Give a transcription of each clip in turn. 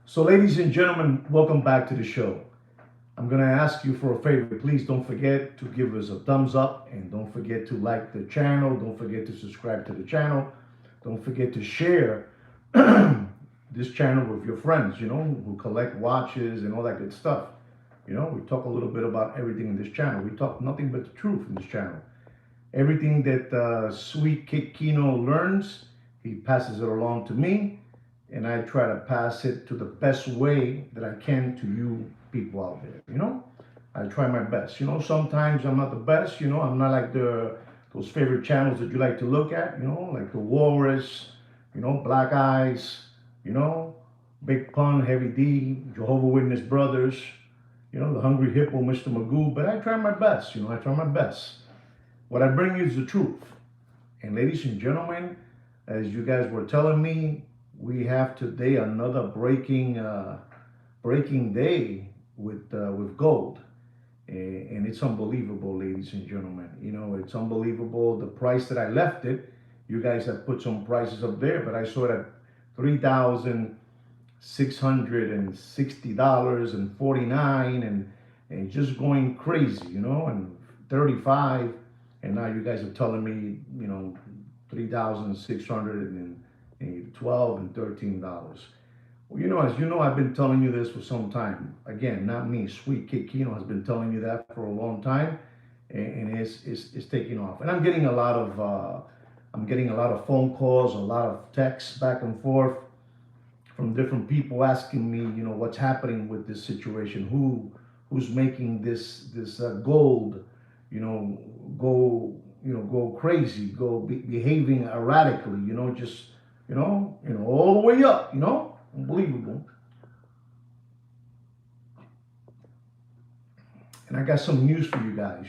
So, ladies and gentlemen, welcome back to the show. I'm going to ask you for a favor. Please don't forget to give us a thumbs up and don't forget to like the channel. Don't forget to subscribe to the channel. Don't forget to share this channel with your friends, who collect watches and all that good stuff. We talk a little bit about everything in this channel. We talk nothing but the truth in this channel. Everything that Sweet Kid Kino learns, he passes it along to me, and I try to pass it to the best way that I can to you people out there. I try my best. Sometimes I'm not the best. I'm not like those favorite channels that you like to look at. Like the Walrus, Black Eyes, Big Pun, Heavy D, Jehovah Witness Brothers, the Hungry Hippo, Mr. Magoo. But I try my best. I try my best. What I bring you is the truth. And ladies and gentlemen, as you guys were telling me, we have today another breaking day with gold, and it's unbelievable, ladies and gentlemen. It's unbelievable the price that I left it. You guys have put some prices up there, but I saw it at $3,660.49, and just going crazy, and 35. And now you guys are telling me, $3,612 and $13. Well, as you know, I've been telling you this for some time. Again, not me. Sweet Kid Kino has been telling you that for a long time, and it's taking off. And I'm getting a lot of phone calls, a lot of texts back and forth from different people asking me, what's happening with this situation, who's making this gold, go crazy, behaving erratically, just, all the way up, unbelievable. And I got some news for you guys.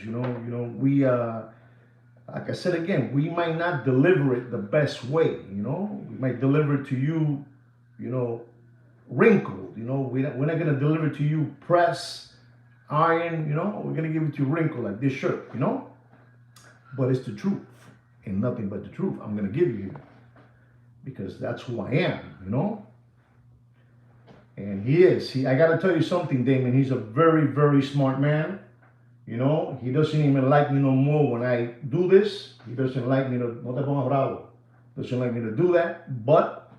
We, like I said again, we might not deliver it the best way. We might deliver it to you, wrinkled. We're not gonna deliver it to you press, iron. We're gonna give it to you wrinkled like this shirt. But it's the truth and nothing but the truth I'm gonna give you here, because that's who I am. And I gotta tell you something, Damon. He's a very, very smart man. He doesn't even like me no more when I do this. He doesn't like me to, no te pongas bravo. Doesn't like me to do that, but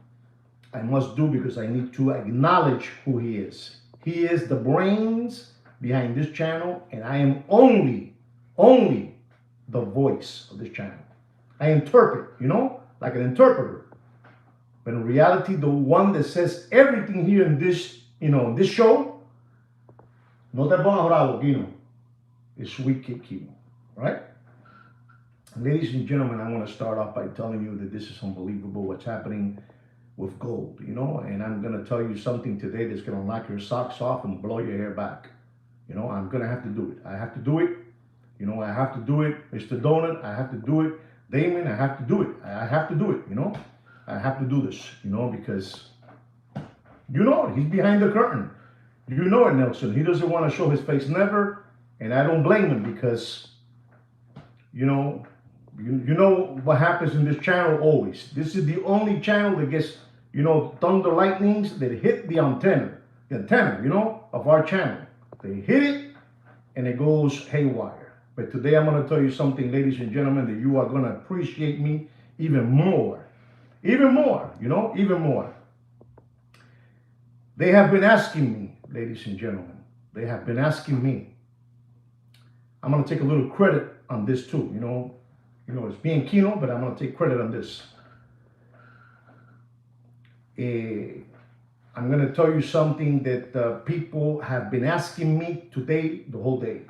I must do because I need to acknowledge who he is. He is the brains behind this channel, and I am only the voice of this channel. I interpret, like an interpreter. But in reality, the one that says everything here in this, this show, no te pongas bravo, Kino, is Sweet Kid Kino, right? Ladies and gentlemen, I want to start off by telling you that this is unbelievable what's happening with gold, and I'm going to tell you something today that's going to knock your socks off and blow your hair back. I'm going to have to do it. I have to do it. I have to do it. Mr. Donut, I have to do it. Damon, I have to do it. I have to do it, I have to do this, because he's behind the curtain. You know it, Nelson. He doesn't want to show his face, never. And I don't blame him, because, you know what happens in this channel always. This is the only channel that gets, thunder lightnings that hit the antenna, of our channel. They hit it and it goes haywire. But today I'm going to tell you something, ladies and gentlemen, that you are going to appreciate me even more. Even more. They have been asking me, ladies and gentlemen, I'm going to take a little credit on this too, it's being Kino, but I'm going to take credit on this. I'm going to tell you something that people have been asking me today, the whole day.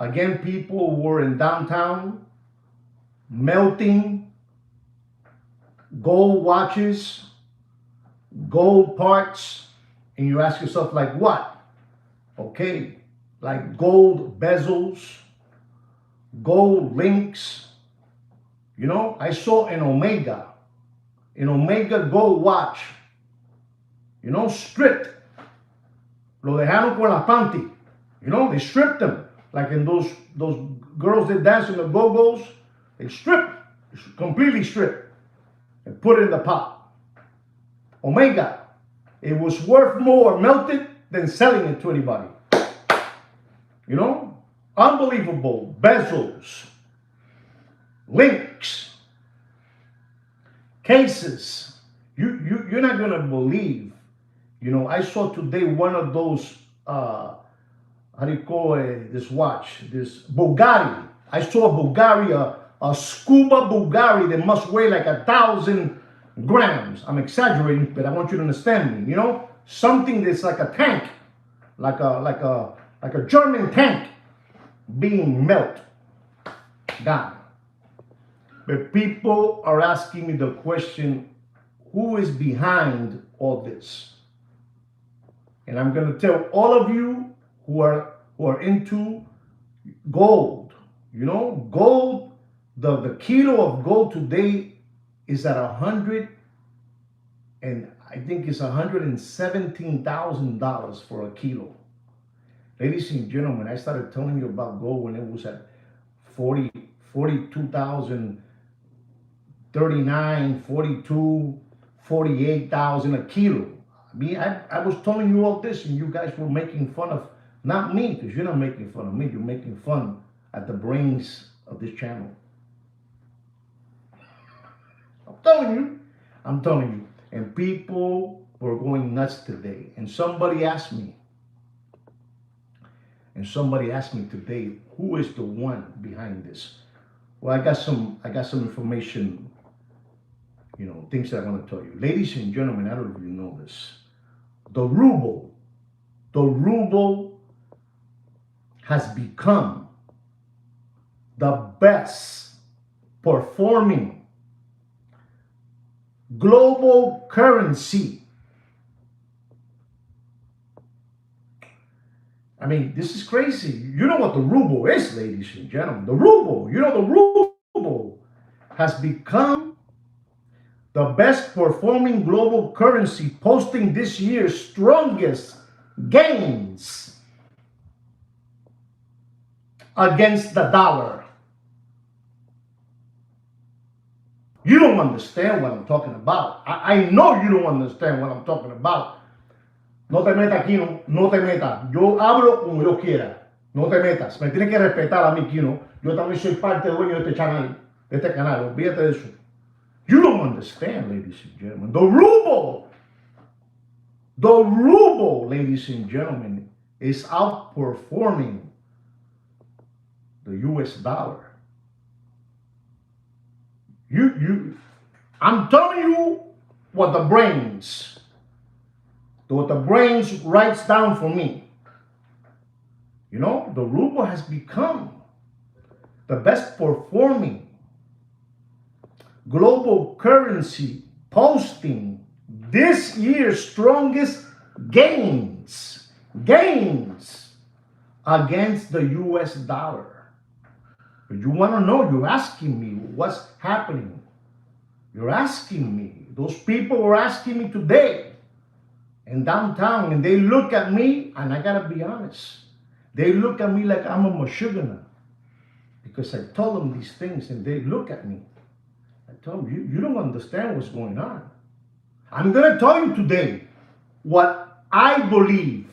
Again, people were in downtown melting gold watches, gold parts, and you ask yourself, like what? Okay, like gold bezels, gold links. I saw an Omega gold watch, stripped. Lo dejaron con la panty. They stripped them. Like in those girls that dance in the go-go's, they stripped, completely stripped. and put it in the pot. Omega, it was worth more melted than selling it to anybody. You know, unbelievable bezels, links, cases. You're not gonna believe. You know, I saw today one of those. How do you call it? This watch, this Bulgari. I saw a Bulgari, a scuba Bulgari that must weigh like 1,000 grams. I'm exaggerating, but I want you to understand me. You know, something that's like a tank, like a German tank being melted down. But people are asking me the question, who is behind all this? And I'm going to tell all of you who are into gold. You know, gold, the kilo of gold today is at 100, and I think it's $117,000 for a kilo. Ladies and gentlemen, I started telling you about gold when it was at 42,000, 39, 42, 48,000 a kilo. I was telling you all this, and you guys were making fun of, not me, because you're not making fun of me, you're making fun at the brains of this channel. I'm telling you. And people were going nuts today. And somebody asked me today, who is the one behind this? Well, I got some information, you know, things that I want to tell you. Ladies and gentlemen, I don't know if you know this. The ruble has become the best performing global currency. I mean, this is crazy. You know what the ruble is, ladies and gentlemen. The ruble has become the best performing global currency, posting this year's strongest gains against the dollar. You don't understand what I'm talking about. I know you don't understand what I'm talking about. No te metas, Kino. No te metas. Yo hablo como yo quiera. No te metas. Me tienes que respetar a mí, Kino. Yo también soy parte dueño de este canal. Olvídate de eso. You don't understand, ladies and gentlemen. The ruble, ladies and gentlemen, is outperforming the US dollar. I'm telling you what the brains writes down for me. You know, the ruble has become the best performing global currency, posting this year's strongest gains against the US dollar. But you want to know, you're asking me what's happening. You're asking me. Those people were asking me today in downtown, and they look at me, and I gotta be honest, they look at me like I'm a mashugana, because I told them these things, and they look at me. I told them, you don't understand what's going on. I'm gonna tell you today what I believe,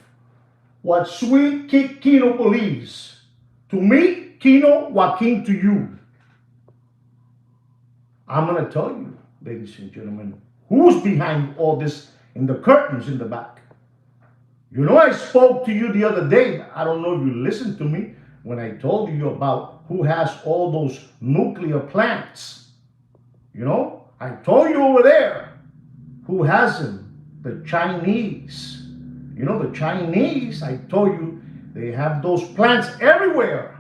what Sweet Kino believes. To me, Kino, Joaquin, to you. I'm going to tell you, ladies and gentlemen, who's behind all this in the curtains in the back. You know, I spoke to you the other day. I don't know if you listened to me when I told you about who has all those nuclear plants. You know, I told you over there who has them. The Chinese. You know, the Chinese, I told you, they have those plants everywhere.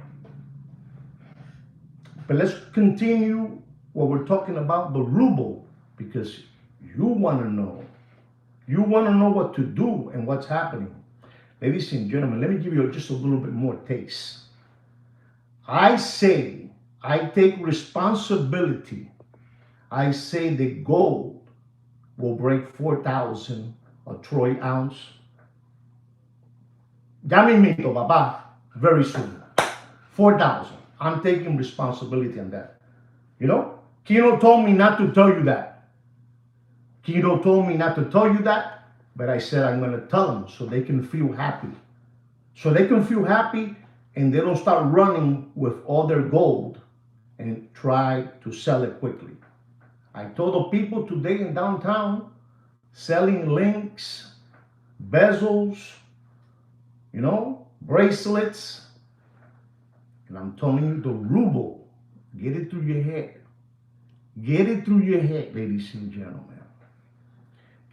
But let's continue what we're talking about, the ruble, because you want to know. You want to know what to do and what's happening. Ladies and gentlemen, let me give you just a little bit more taste. I say, I take responsibility. I say that gold will break 4,000 a troy ounce. Ya mismito, papá, very soon. 4,000. I'm taking responsibility on that. You know, Kino told me not to tell you that. Kino told me not to tell you that, but I said I'm going to tell them so they can feel happy. So they can feel happy and they don't start running with all their gold and try to sell it quickly. I told the people today in downtown selling links, bezels, bracelets, and I'm telling you the ruble, get it through your head. Get it through your head, ladies and gentlemen.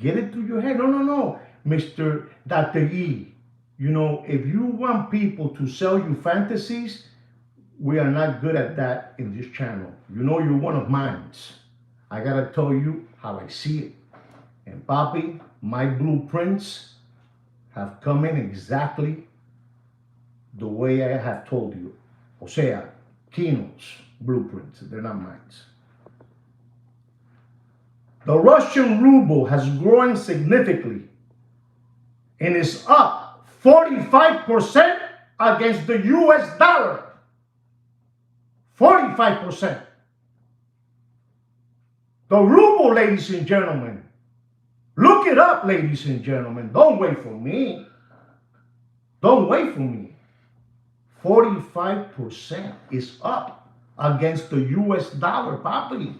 Get it through your head. No, Mr. Dr. E. If you want people to sell you fantasies, we are not good at that in this channel. You're one of mine. I gotta tell you how I see it. And Papi, my blueprints have come in exactly the way I have told you. O sea, Kino's blueprints, they're not mine. The Russian ruble has grown significantly and is up 45% against the US dollar. 45%. The ruble, ladies and gentlemen. Look it up, ladies and gentlemen. Don't wait for me. Don't wait for me. 45% is up against the US dollar, papi.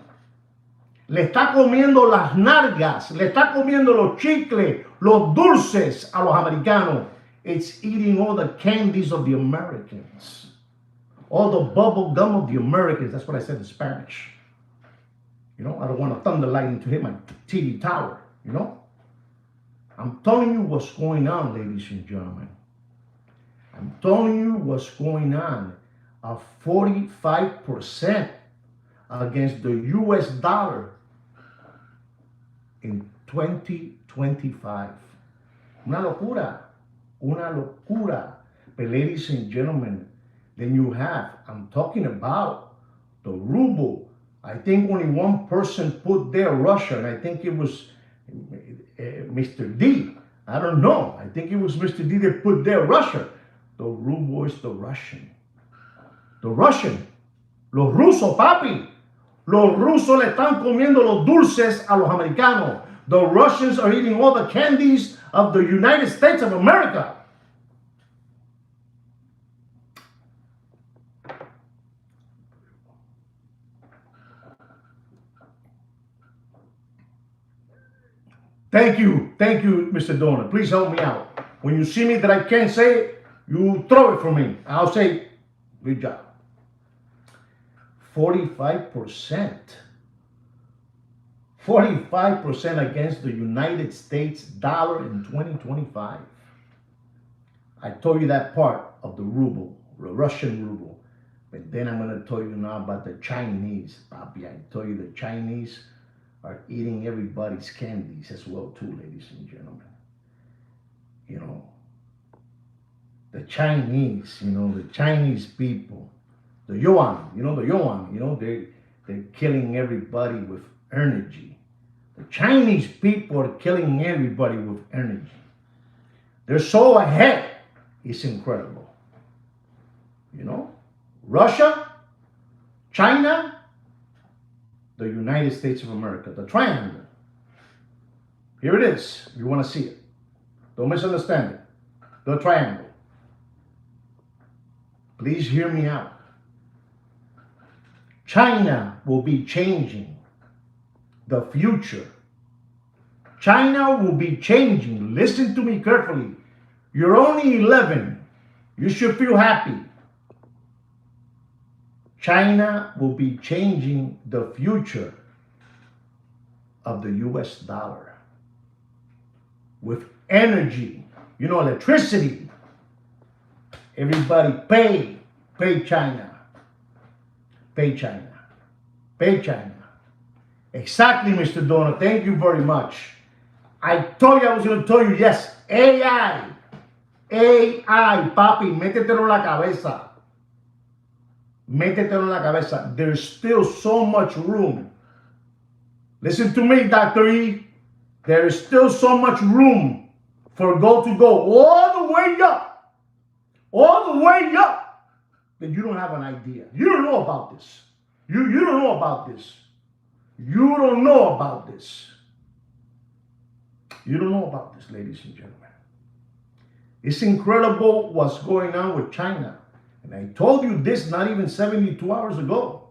Le está comiendo las nalgas, le está comiendo los chicles, los dulces a los americanos. It's eating all the candies of the Americans. All the bubble gum of the Americans. That's what I said in Spanish. I don't want a thunder lightning to hit my TV tower, I'm telling you what's going on, ladies and gentlemen. I'm telling you what's going on. A 45% against the US dollar in 2025. Una locura. Una locura. But ladies and gentlemen, then you have, I'm talking about the ruble. I think only one person put there Russia, and I think it was Mr. D. I don't know. I think it was Mr. D that put there Russia. The ruble is the Russian. The Russian. Los rusos, papi. Los rusos le están comiendo los dulces a los americanos. The Russians are eating all the candies of the United States of America. Thank you, Mr. Donor. Please help me out. When you see me that I can't say it, you throw it for me. I'll say, good job. 45%. 45% against the United States dollar in 2025. I told you that part of the ruble, the Russian ruble. But then I'm going to tell you now about the Chinese. Papi, I told you the Chinese are eating everybody's candies as well too, ladies and gentlemen. The Chinese, the Chinese people, the yuan, they're killing everybody with energy. The Chinese people are killing everybody with energy. They're so ahead, it's incredible. Russia, China, the United States of America, the triangle. Here it is. You want to see it. Don't misunderstand it. The triangle. Please hear me out. China will be changing the future. China will be changing. Listen to me carefully. You're only 11. You should feel happy. China will be changing the future of the US dollar with energy, electricity. Everybody pay China. Pay China. Pay China. Exactly, Mr. Donor. Thank you very much. I told you I was going to tell you, yes, AI. AI, papi, métetelo en la cabeza. Métetelo en la cabeza. There's still so much room. Listen to me, Dr. E. There is still so much room for gold to go all the way up. All the way up. That you don't have an idea. You don't know about this. You don't know about this. You don't know about this. You don't know about this, ladies and gentlemen. It's incredible what's going on with China. And I told you this not even 72 hours ago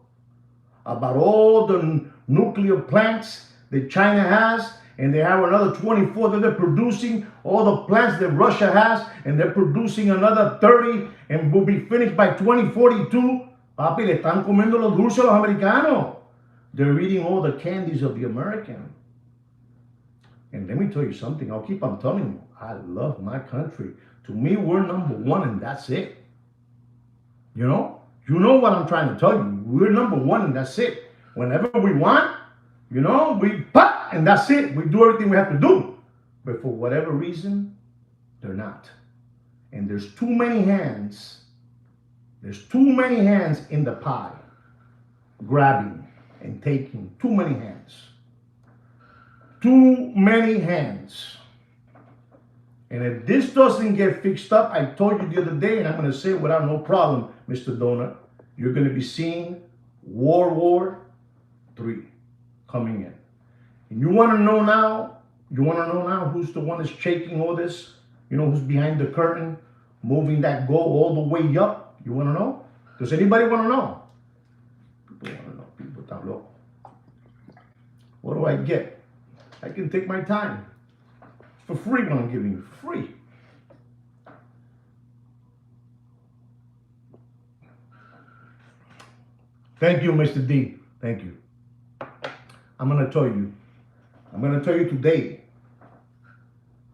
about all the nuclear plants that China has, and they have another 24 that they're producing, all the plants that Russia has, and they're producing another 30 and will be finished by 2042. Papi, le están comiendo los dulces a los americanos. They're eating all the candies of the American. And let me tell you something, I'll keep on telling you, I love my country. To me, we're number one and that's it. You know what I'm trying to tell you. We're number one and that's it. Whenever we want, we pop and that's it. We do everything we have to do. But for whatever reason, they're not. And there's too many hands. There's too many hands in the pie. Grabbing and taking. Too many hands. Too many hands. And if this doesn't get fixed up, I told you the other day, and I'm going to say it without no problem, Mr. Donut, you're going to be seeing World War III coming in. And you want to know now who's the one that's shaking all this? Who's behind the curtain, moving that goal all the way up? You want to know? Does anybody want to know? People want to know. People down low. What do I get? I can take my time. For free when I'm giving you. Free. Thank you, Mr. D. Thank you. I'm going to tell you today.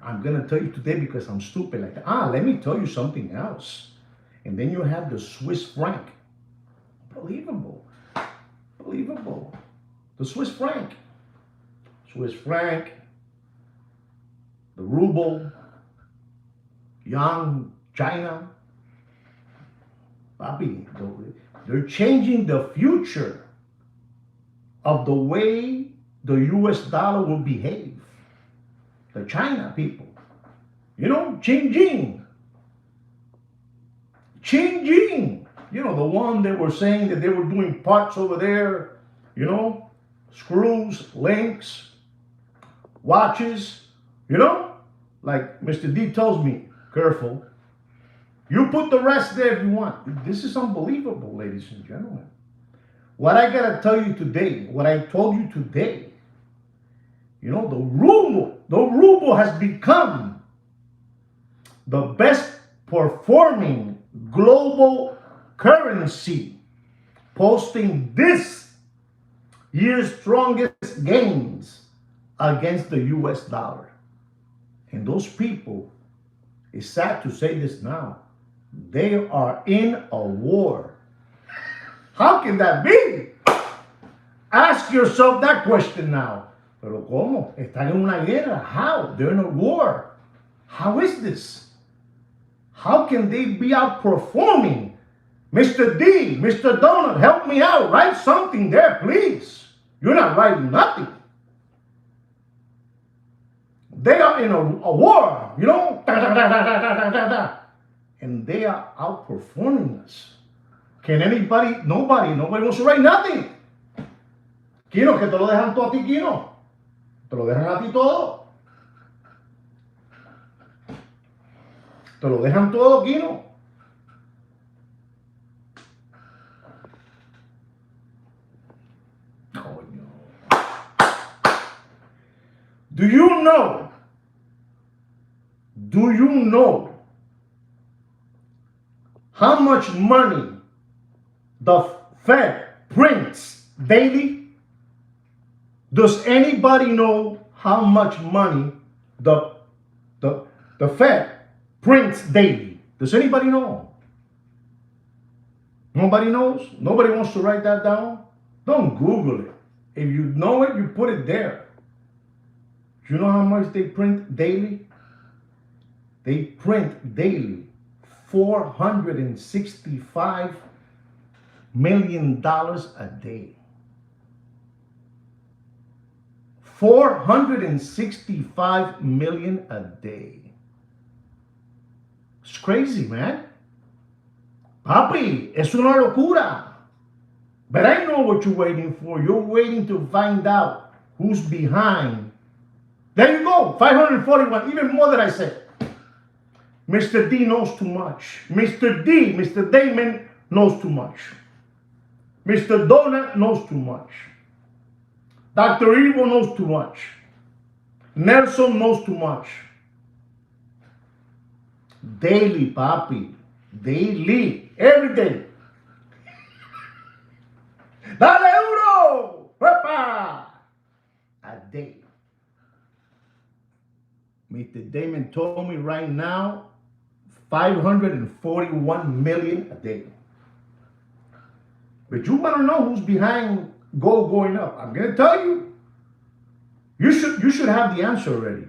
I'm going to tell you today because I'm stupid like that. Let me tell you something else. And then you have the Swiss franc. Unbelievable. Unbelievable. The Swiss franc. Swiss franc. The ruble. Yuan, China. Papi, they're changing the future of the way the US dollar will behave. The China people. Changing. The one that were saying that they were doing parts over there, screws, links, watches, like Mr. D tells me, careful. You put the rest there if you want. This is unbelievable, ladies and gentlemen. What I gotta tell you today, what I told you today, the ruble has become the best performing global currency, posting this year's strongest gains against the US dollar. And those people, it's sad to say this now, they are in a war. How can that be? Ask yourself that question now. Pero ¿cómo? Están en una guerra. How? They're in a war. How is this? How can they be outperforming? Mr. D, Mr. Donald, help me out. Write something there, please. You're not writing nothing. They are in a war, and they are outperforming us. Can anybody? Nobody wants to write nothing. Kino, que te lo dejan todo a ti, Kino. Te lo dejan a ti todo. Te lo dejan todo, Kino. Oh, no. Do you know how much money the Fed prints daily? Does anybody know how much money the Fed prints daily? Does anybody know? Nobody knows? Nobody wants to write that down? Don't Google it. If you know it, you put it there. Do you know how much they print daily? They print daily $465 million a day. $465 million a day. It's crazy, man. Papi, es una locura. But I know what you're waiting for. You're waiting to find out who's behind There you go, 541, even more than I said. Mr. D knows too much. Mr. Damon knows too much. Mr. Donut knows too much. Dr. Evil knows too much. Nelson knows too much. Daily, papi. Daily. Every day. Dale euro! Wepa! A day. Mr. Damon told me right now, 541 million a day. But you want to know who's behind gold going up? I'm going to tell you. You should have the answer already.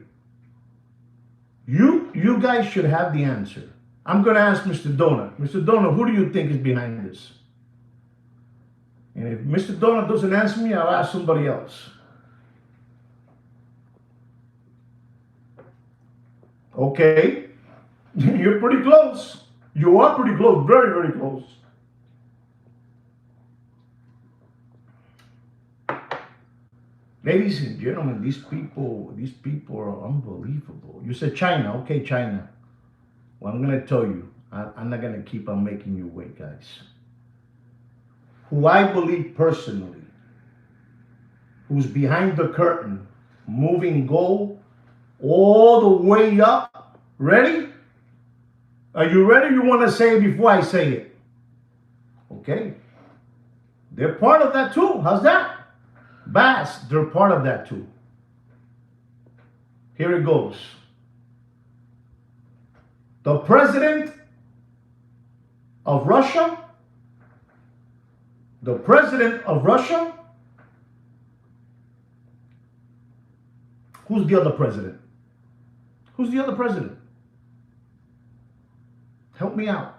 You guys should have the answer. I'm going to ask Mr. Donut. Mr. Donut, who do you think is behind this? And if Mr. Donut doesn't answer me, I'll ask somebody else. Okay. You're pretty close. You are pretty close. Very, very close. Ladies and gentlemen, these people are unbelievable. You said China. Okay, China. Well, I'm going to tell you. I'm not going to keep on making you wait, guys. Who I believe personally, who's behind the curtain, moving gold all the way up. Ready? Are you ready? You want to say it before I say it? Okay. They're part of that too. How's that? Bass, they're part of that too. Here it goes. The president of Russia. The president of Russia. Who's the other president? Who's the other president? Help me out.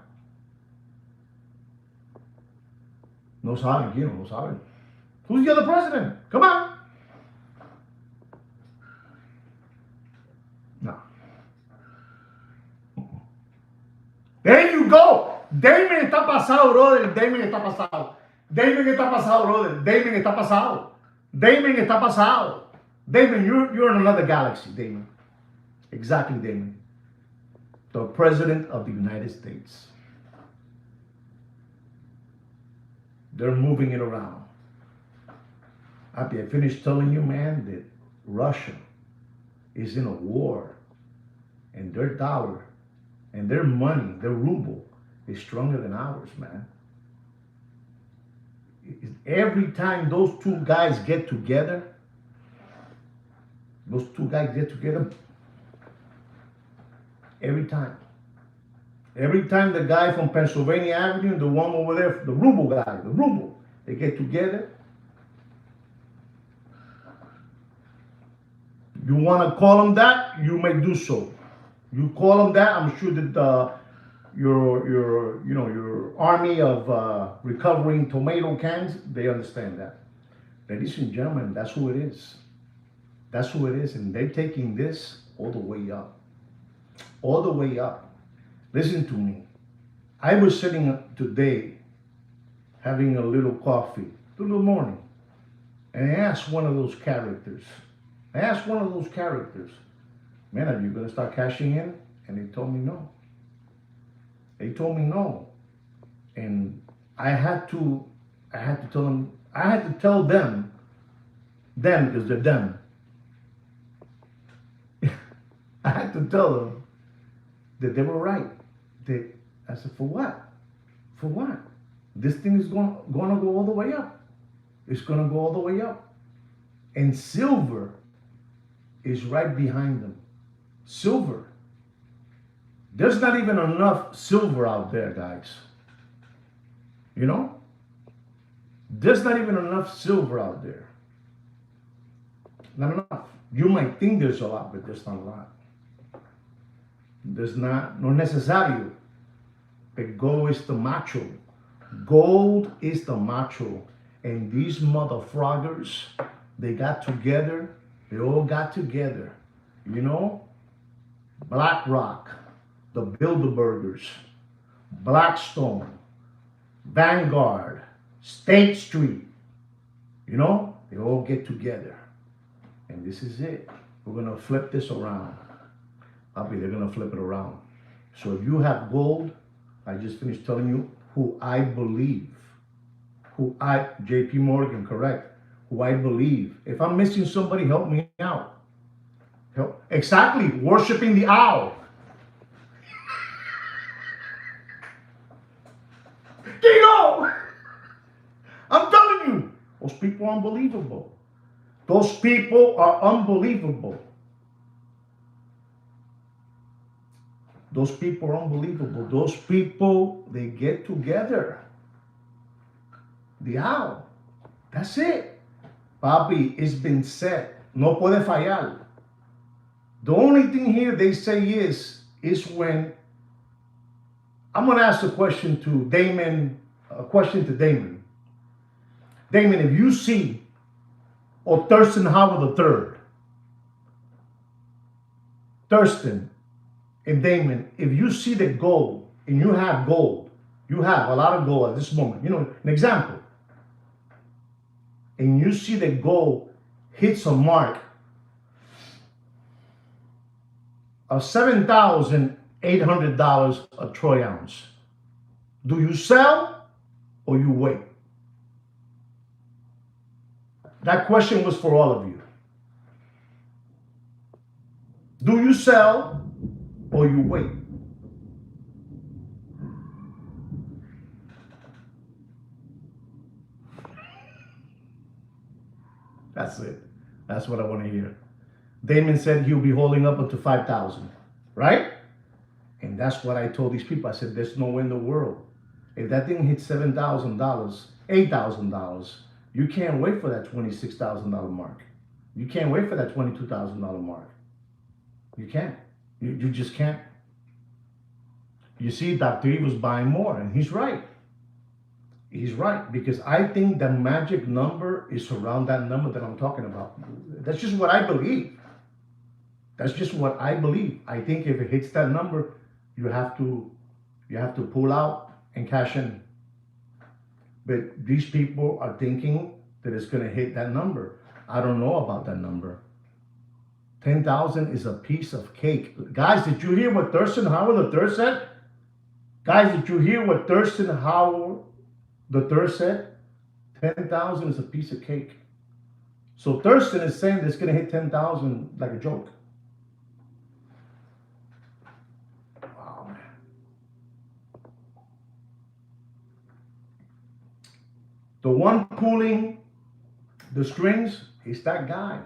No saben, quién, no saben. Who's the other president? Come on. No. There you go. Damon está pasado, brother. Damon está pasado. Damon está pasado, brother. Damon está pasado. Damon está pasado. Damon, you're in another galaxy, Damon. Exactly, Damon. The President of the United States. They're moving it around. I finished telling you, man, that Russia is in a war. And their dollar and their money, their ruble, is stronger than ours, man. Every time those two guys get together, every time. Every time the guy from Pennsylvania Avenue, the one over there, the ruble guy, they get together. You want to call them that, you may do so. You call them that, I'm sure that your army of recovering tomato cans, they understand that. Ladies and gentlemen, that's who it is. That's who it is, and they're taking this all the way up. All the way up. Listen to me. I was sitting today having a little coffee, through the morning, and I asked one of those characters, man, are you going to start cashing in? And they told me no. And I had to tell them because they're them. I had to tell them that they were right. I said, for what? For what? This thing is going to go all the way up. It's going to go all the way up. And silver is right behind them. Silver. There's not even enough silver out there, guys. You know? There's not even enough silver out there. Not enough. You might think there's a lot, but there's not a lot. There's not, no necesario. But gold is the macho. Gold is the macho. And these motherfroggers, they got together. They all got together. You know? BlackRock, the Bilderbergers, Blackstone, Vanguard, State Street. You know? They all get together. And this is it. We're going to flip this around. They're going to flip it around. So if you have gold, I just finished telling you who I believe. JP Morgan, correct. Who I believe. If I'm missing somebody, help me out. Exactly. Worshiping the owl. Digo! I'm telling you, those people are unbelievable. Those people are unbelievable. Those people are unbelievable. Those people, they get together. The owl. That's it. Papi, it's been said. No puede fallar. The only thing here they say is when I'm going to ask a question to Damon. Damon, if you see, or Thurston Howard III, Thurston and Damon, if you see the gold, and you have gold, you have a lot of gold at this moment, an example, and you see the gold hits a mark of $7,800 a troy ounce, do you sell or you wait? That question was for all of you. Do you sell or you wait? That's it. That's what I want to hear. Damon said he'll be holding up to 5,000, right? And that's what I told these people. I said, there's no way in the world. If that thing hits $7,000, $8,000, you can't wait for that $26,000 mark. You can't wait for that $22,000 mark. You can't. You just can't. You see, Dr. E was buying more, and he's right. He's right, because I think the magic number is around that number that I'm talking about. That's just what I believe. That's just what I believe. I think if it hits that number, you have to pull out and cash in. But these people are thinking that it's going to hit that number. I don't know about that number. 10,000 is a piece of cake. Guys, did you hear what Thurston Howard III said? Guys, did you hear what Thurston Howard III said? 10,000 is a piece of cake. So Thurston is saying that it's going to hit 10,000 like a joke. Wow, man. The one pulling the strings is that guy,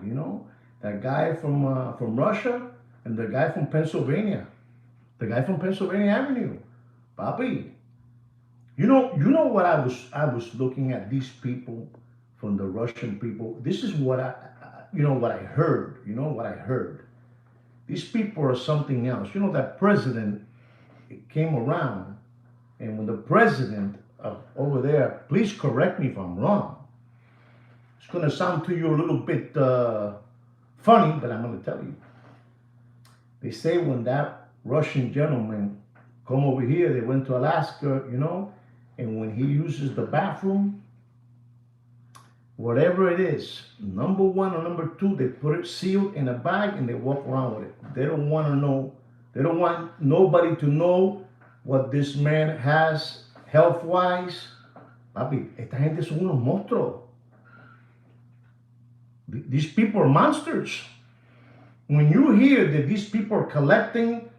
that guy from Russia and the guy from Pennsylvania, Avenue, Papi. You know what I was looking at these people from the Russian people. This is what I heard. These people are something else. That president came around, and when the president over there, please correct me if I'm wrong. It's going to sound to you a little bit funny, but I'm going to tell you. They say when that Russian gentleman come over here, they went to Alaska, and when he uses the bathroom, whatever it is, number one or number two, they put it sealed in a bag and they walk around with it. They don't want to know. They don't want nobody to know what this man has health-wise. Papi, esta gente son unos monstruos. These people are monsters. When you hear that these people are collecting,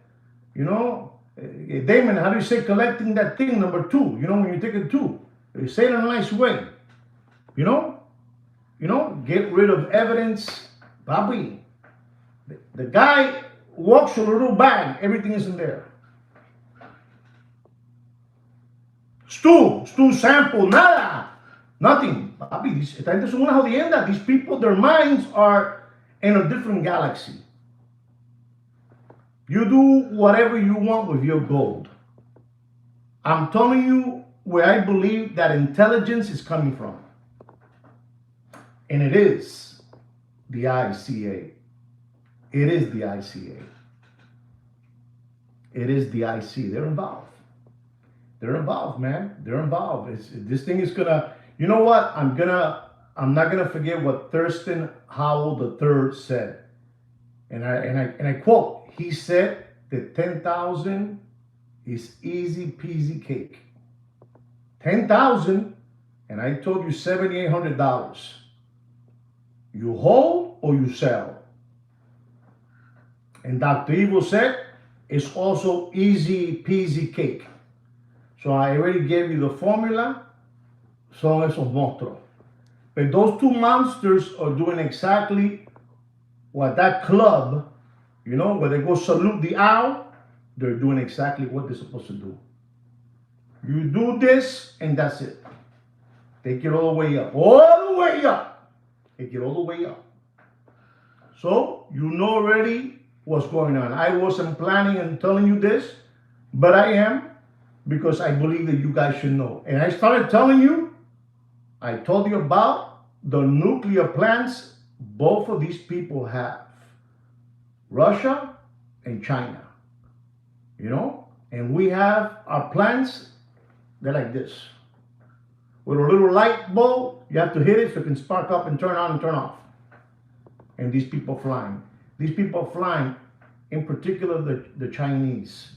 Damon, how do you say collecting that thing, number two? When you take it two, you say it in a nice way. Get rid of evidence. Papi, the guy walks with a little bag, everything is in there. Stool sample, nada. Nothing. Papi, esta gente son una jodienda. These people, their minds are in a different galaxy. You do whatever you want with your gold. I'm telling you where I believe that intelligence is coming from. And it is the ICA. It is the ICA. It is the IC. They're involved. They're involved, man. They're involved. This thing is gonna, you know what? I'm not gonna forget what Thurston Howell III said. And I quote, he said that 10,000 is easy peasy cake. 10,000, and I told you $7,800. You hold or you sell. And Dr. Evil said it's also easy peasy cake. So I already gave you the formula. Son esos monstruos. But those two monsters are doing exactly what that club, where they go salute the owl, they're doing exactly what they're supposed to do. You do this, and that's it. Take it all the way up. All the way up. Take it all the way up. So, you know already what's going on. I wasn't planning on telling you this, but I am, because I believe that you guys should know. And I started telling you, I told you about the nuclear plants both of these people have. Russia and China. And we have our plants, they're like this. With a little light bulb, you have to hit it so it can spark up and turn on and turn off. And these people flying. These people flying, in particular the Chinese,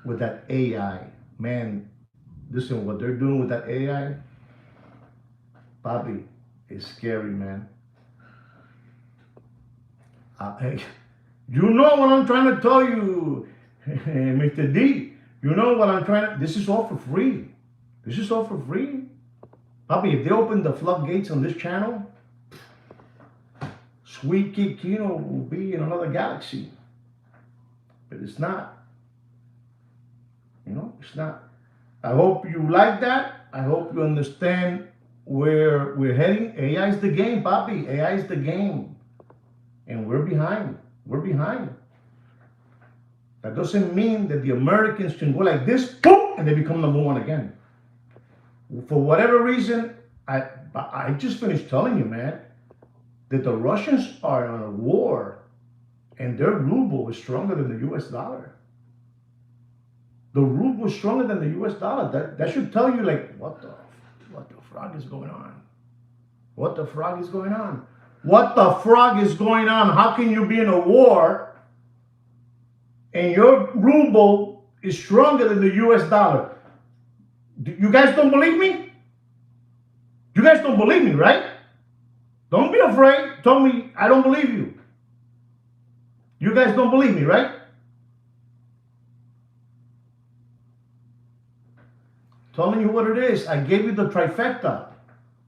with that AI. Man, listen, what they're doing with that AI, Bobby, is scary, man. You know what I'm trying to tell you, Mr. D. You know what I'm trying to, this is all for free. This is all for free. Bobby, if they open the floodgates on this channel, Sweet Kid Kino will be in another galaxy. But it's not. It's not. I hope you like that. I hope you understand where we're heading. AI is the game, Bobby. AI is the game. And we're behind. We're behind. That doesn't mean that the Americans can go like this, boom, and they become number one again. For whatever reason, I just finished telling you, man, that the Russians are on a war and their ruble is stronger than the US dollar. The ruble is stronger than the US dollar. That should tell you, like, what the frog is going on? What the frog is going on? What the frog is going on? How can you be in a war and your ruble is stronger than the US dollar? You guys don't believe me? You guys don't believe me, right? Don't be afraid. Tell me I don't believe you. You guys don't believe me, right? Telling you what it is. I gave you the trifecta.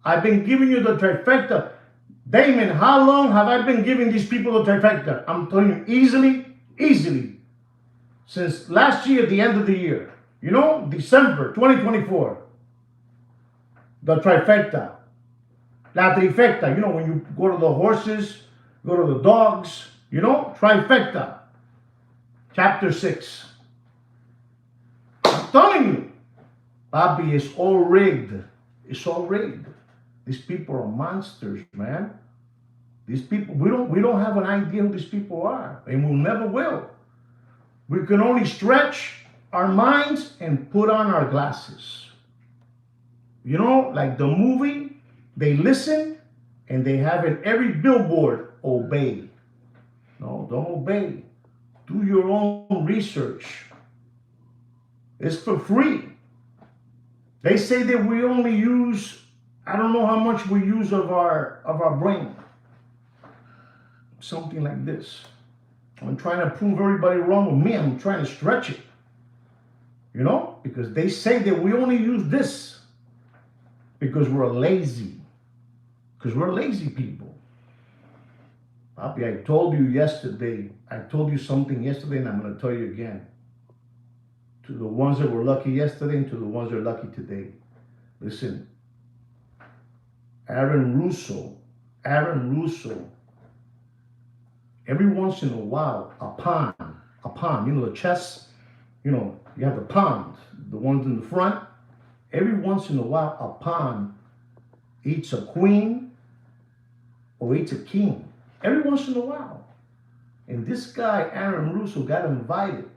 I've been giving you the trifecta. Damon, how long have I been giving these people the trifecta? I'm telling you, easily. Since last year, at the end of the year. December 2024. The trifecta. La trifecta. When you go to the horses, go to the dogs, trifecta. Chapter 6. I'm telling you. Bobby, it's all rigged. It's all rigged. These people are monsters, man. These people, we don't have an idea who these people are, and we never will. We can only stretch our minds and put on our glasses. Like the movie, they listen and they have in every billboard, obey. No, don't obey. Do your own research. It's for free. They say that we only use, I don't know how much we use of our brain. Something like this. I'm trying to prove everybody wrong with me. I'm trying to stretch it. Because they say that we only use this because we're lazy. Because we're lazy people. Papi, I told you yesterday. I told you something yesterday, and I'm going to tell you again. To the ones that were lucky yesterday and to the ones that are lucky today. Listen, Aaron Russo, every once in a while, a pawn, the chess, you have the pawns, the ones in the front. Every once in a while, a pawn eats a queen or eats a king. Every once in a while. And this guy, Aaron Russo, got invited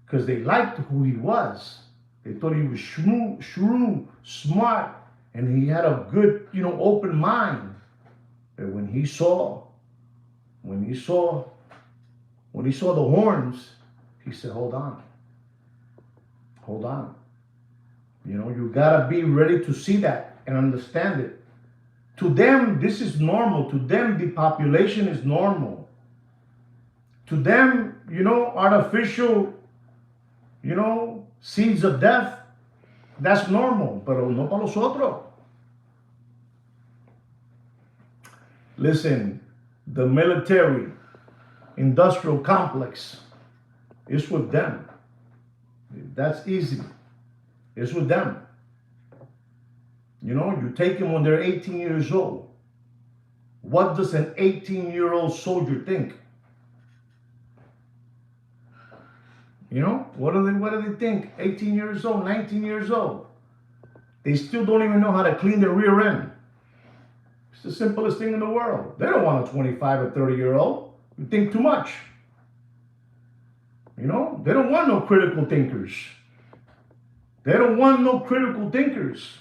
because they liked who he was. They thought he was shrewd, smart, and he had a good, open mind. But when he saw he saw the horns, he said, hold on. Hold on. You gotta be ready to see that and understand it. To them, this is normal. To them, the population is normal. To them, artificial, seeds of death, that's normal. Pero no para los otros. Listen, the military industrial complex is with them. That's easy. It's with them. You take them when they're 18 years old. What does an 18-year-old soldier think? What do they think? 18 years old, 19 years old. They still don't even know how to clean their rear end. It's the simplest thing in the world. They don't want a 25 or 30-year-old. You think too much. They don't want no critical thinkers. They don't want no critical thinkers.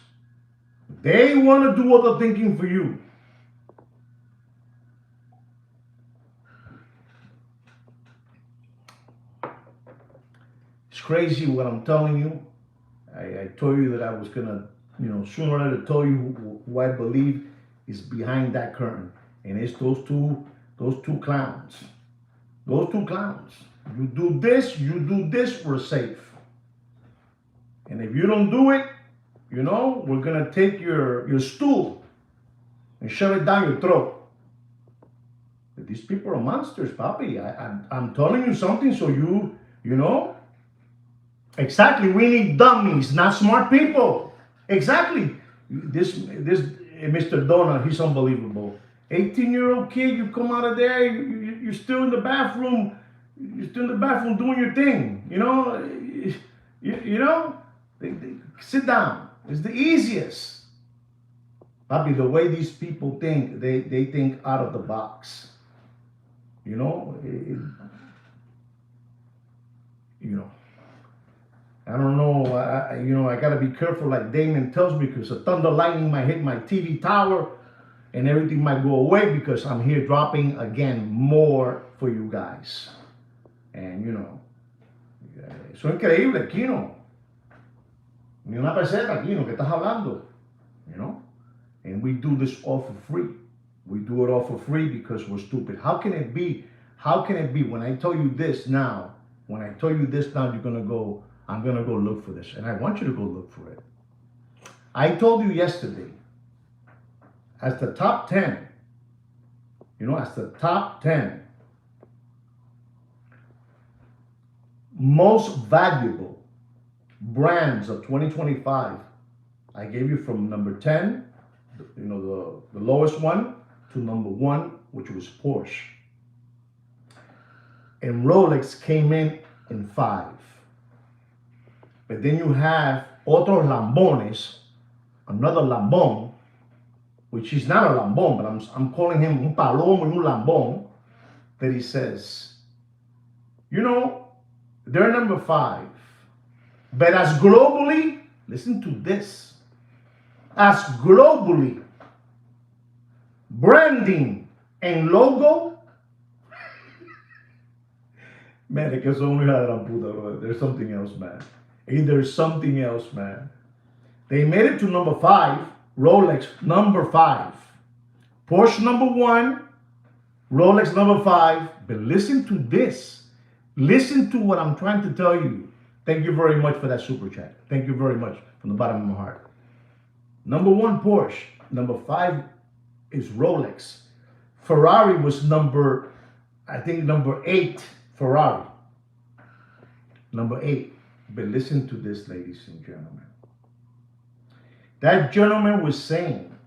They want to do all the thinking for you. It's crazy what I'm telling you. I told you that I was going to, sooner or later tell you who I believe is behind that curtain. And it's those two clowns. Those two clowns. You do this, we're safe. And if you don't do it, we're going to take your stool and shove it down your throat. But these people are monsters, papi. I'm telling you something so you know. Exactly, we need dummies, not smart people. Exactly. This Mr. Donut, he's unbelievable. 18-year-old kid, you come out of there, you're still in the bathroom. You're still in the bathroom doing your thing. Sit down. It's the easiest. Papi, the way these people think, they think out of the box. I don't know. I got to be careful, like Damon tells me, because a thunder lightning might hit my TV tower and everything might go away because I'm here dropping again more for you guys. And eso es increíble, Kino. Ni una peseta, Kino, ¿qué estás hablando? And we do this all for free. We do it all for free because we're stupid. How can it be when I tell you this now, you're gonna go, I'm gonna go look for this. And I want you to go look for it. I told you yesterday, as the top 10, most valuable brands of 2025, I gave you from number 10, the lowest one, to number 1, which was Porsche. And Rolex came in 5. But then you have otros lambones, another lambón, which is not a lambón, but I'm calling him un palomo y un lambón, that he says, they're number 5. But as globally, listen to this, as globally, branding and logo, man, es que son una gran puta, bro. There's something else, man. There's something else, man. They made it to number 5, Rolex number 5, Porsche number 1, Rolex number 5. But listen to this. Listen to what I'm trying to tell you. Thank you very much for that super chat. Thank you very much from the bottom of my heart. Number 1, Porsche. Number 5 is Rolex. Ferrari was number 8, Ferrari. Number 8. But listen to this, ladies and gentlemen. That gentleman was saying,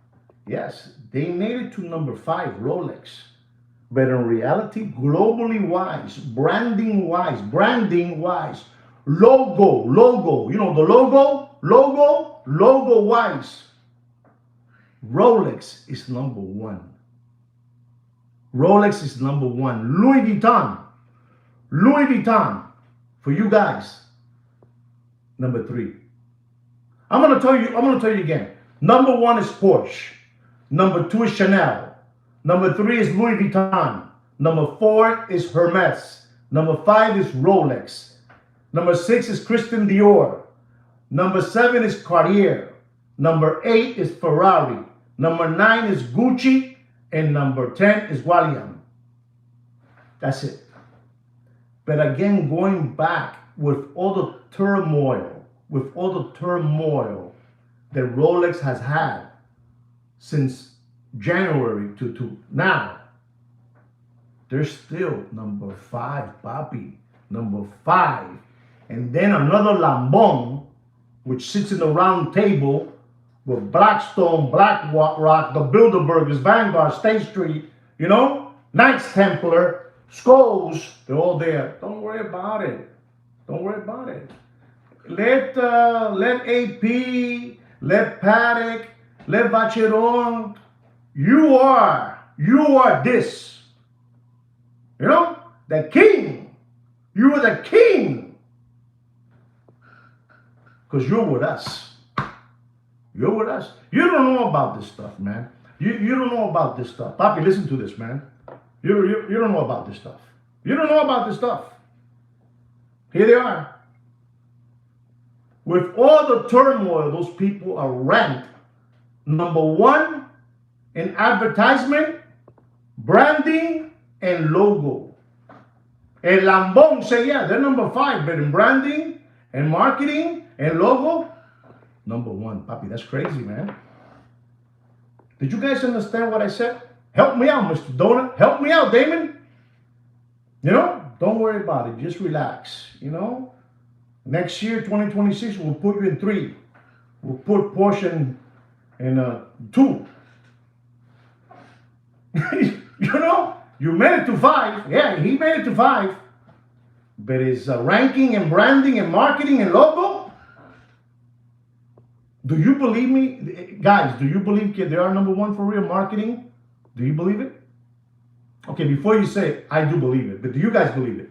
yes, they made it to number 5, Rolex. But in reality, globally wise, branding wise, logo, the logo wise, Rolex is number 1. Rolex is number 1. Louis Vuitton, for you guys, number 3. I'm gonna tell you again. Number 1 is Porsche. Number 2 is Chanel. Number 3 is Louis Vuitton. Number 4 is Hermes. Number 5 is Rolex. Number 6 is Christian Dior. Number 7 is Cartier. Number 8 is Ferrari. Number 9 is Gucci. And number 10 is Walliam. That's it. But again, going back with all the turmoil that Rolex has had since January to now, they're still number 5, papi. Number 5. And then another Lambon, which sits in the round table with Blackstone, BlackRock, the Bilderbergers, Vanguard, State Street, you know, Knights Templar, Scholes, they're all there. Don't worry about it. Don't worry about it. Let AP, let Paddock, let Vacheron, you are this. You know, the king. You are the king. Because you're with us. You're with us. You don't know about this stuff, man. You don't know about this stuff. Papi, listen to this, man. You don't know about this stuff. You don't know about this stuff. Here they are. With all the turmoil, those people are ranked number 1 in advertisement, branding, and logo. El Lambón say, yeah, they're number 5, but in branding and marketing and logo, number 1. Papi, that's crazy, man. Did you guys understand what I said? Help me out, Mr. Donut. Help me out, Damon. You know, don't worry about it. Just relax, you know. Next year, 2026, we'll put you in 3. We'll put Porsche in 2. You know, you made it to 5. Yeah, he made it to 5. But his ranking and branding and marketing and logo, do you believe me? Guys, do you believe they are number 1 for real marketing? Do you believe it? Okay, before you say it, I do believe it. But do you guys believe it?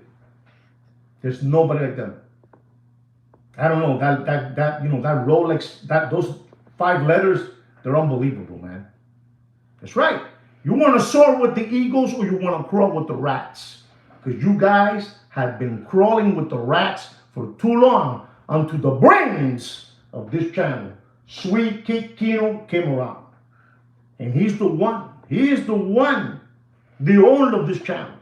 There's nobody like them. I don't know, that you know, that Rolex, those 5 letters, they're unbelievable, man. That's right. You want to soar with the eagles or you want to crawl with the rats? Because you guys have been crawling with the rats for too long until the brains of this channel, Sweet Kid Kino, came around. And he's the one. He is the one, the owner of this channel.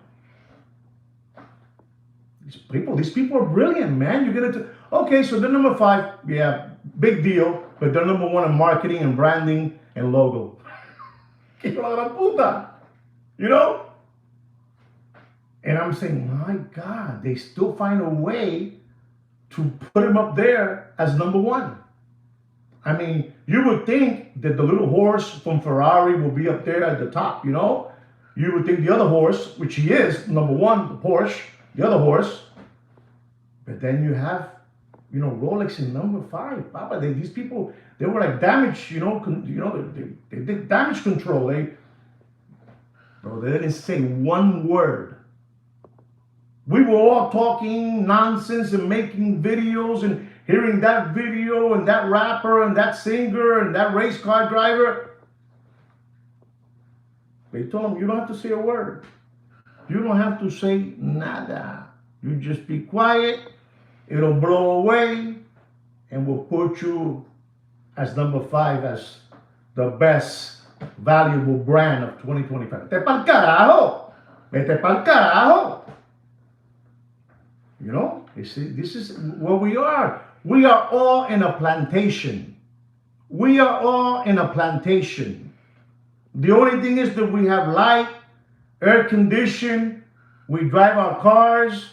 These people are brilliant, man. You get it. Okay, so they're number 5. Yeah, big deal. But they're number 1 in marketing and branding and logo. You know? And I'm saying, my God, they still find a way to put him up there as number 1. I mean, you would think that the little horse from Ferrari will be up there at the top, you know? You would think the other horse, which he is, number 1, the Porsche, the other horse. But then you have, you know, Rolex in number 5. Papa, these people, they were like damage, you know, they did damage control. They didn't say one word. We were all talking nonsense and making videos and hearing that video and that rapper and that singer and that race car driver. They told him, you don't have to say a word. You don't have to say nada. You just be quiet. It'll blow away. And we'll put you as number 5 as the best valuable brand of 2025. Vete pa'l carajo. Vete pa'l carajo. You know, this is where we are. We are all in a plantation. We are all in a plantation. The only thing is that we have light, air condition, we drive our cars,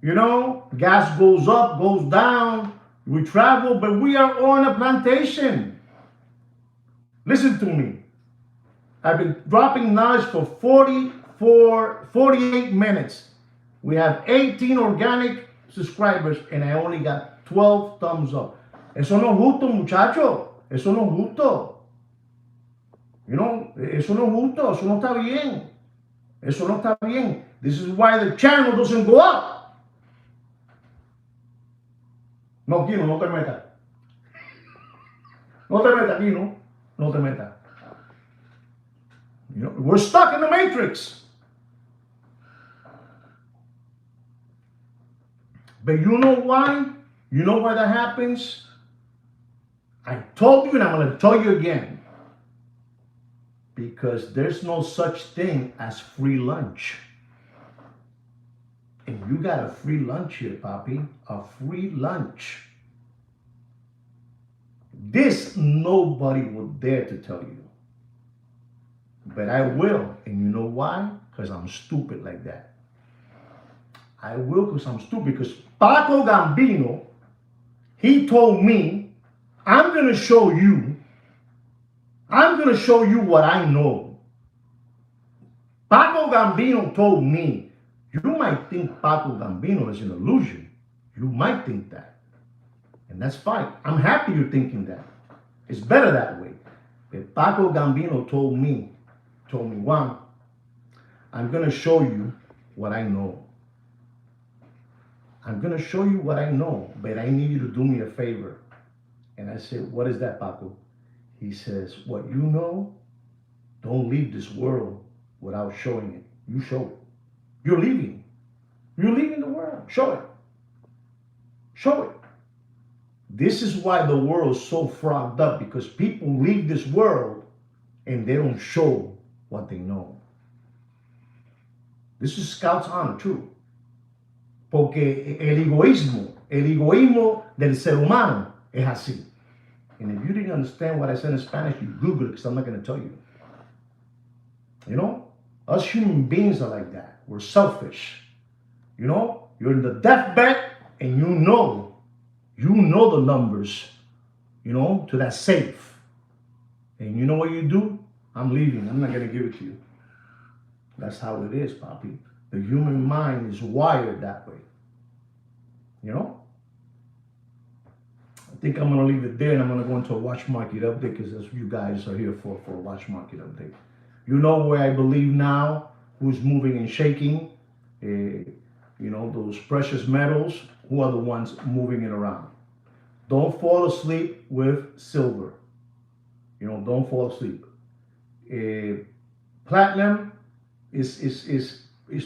you know, gas goes up, goes down, we travel, but we are all in a plantation. Listen to me. I've been dropping knowledge for 48 minutes. We have 18 organic subscribers and I only got 12 thumbs up. Eso no es justo, muchacho. Eso no es justo. You know, eso no es justo. Eso no está bien. Eso no está bien. This is why the channel doesn't go up. No, Kino, no te metas. No te metas, Kino. No te metas. You know, we're stuck in the matrix. But you know why? You know why that happens? I told you and I'm going to tell you again. Because there's no such thing as free lunch. And you got a free lunch here, Papi. A free lunch. This nobody will dare to tell you. But I will. And you know why? Because I'm stupid like that. I will because I'm stupid. Because Paco Gambino, he told me, I'm going to show you what I know. Paco Gambino told me, you might think Paco Gambino is an illusion. You might think that. And that's fine. I'm happy you're thinking that. It's better that way. But Paco Gambino told me, Juan, I'm going to show you what I know. I'm going to show you what I know, but I need you to do me a favor. And I said, what is that, Paco? He says, what you know, don't leave this world without showing it. You show it. You're leaving. You're leaving the world. Show it. Show it. This is why the world is so frogged up, because people leave this world and they don't show what they know. This is Scout's honor, too. Porque el egoísmo del ser humano es así. And if you didn't understand what I said in Spanish, you Google it, because I'm not going to tell you. You know, us human beings are like that. We're selfish. You know, you're in the deathbed and you know the numbers, you know, to that safe. And you know what you do? I'm leaving. I'm not going to give it to you. That's how it is, Papi. The human mind is wired that way. You know? I think I'm going to leave it there, and I'm going to go into a watch market update, because that's what you guys are here for a watch market update. You know where I believe now, who's moving and shaking, you know, those precious metals, who are the ones moving it around. Don't fall asleep with silver. You know, don't fall asleep. Platinum is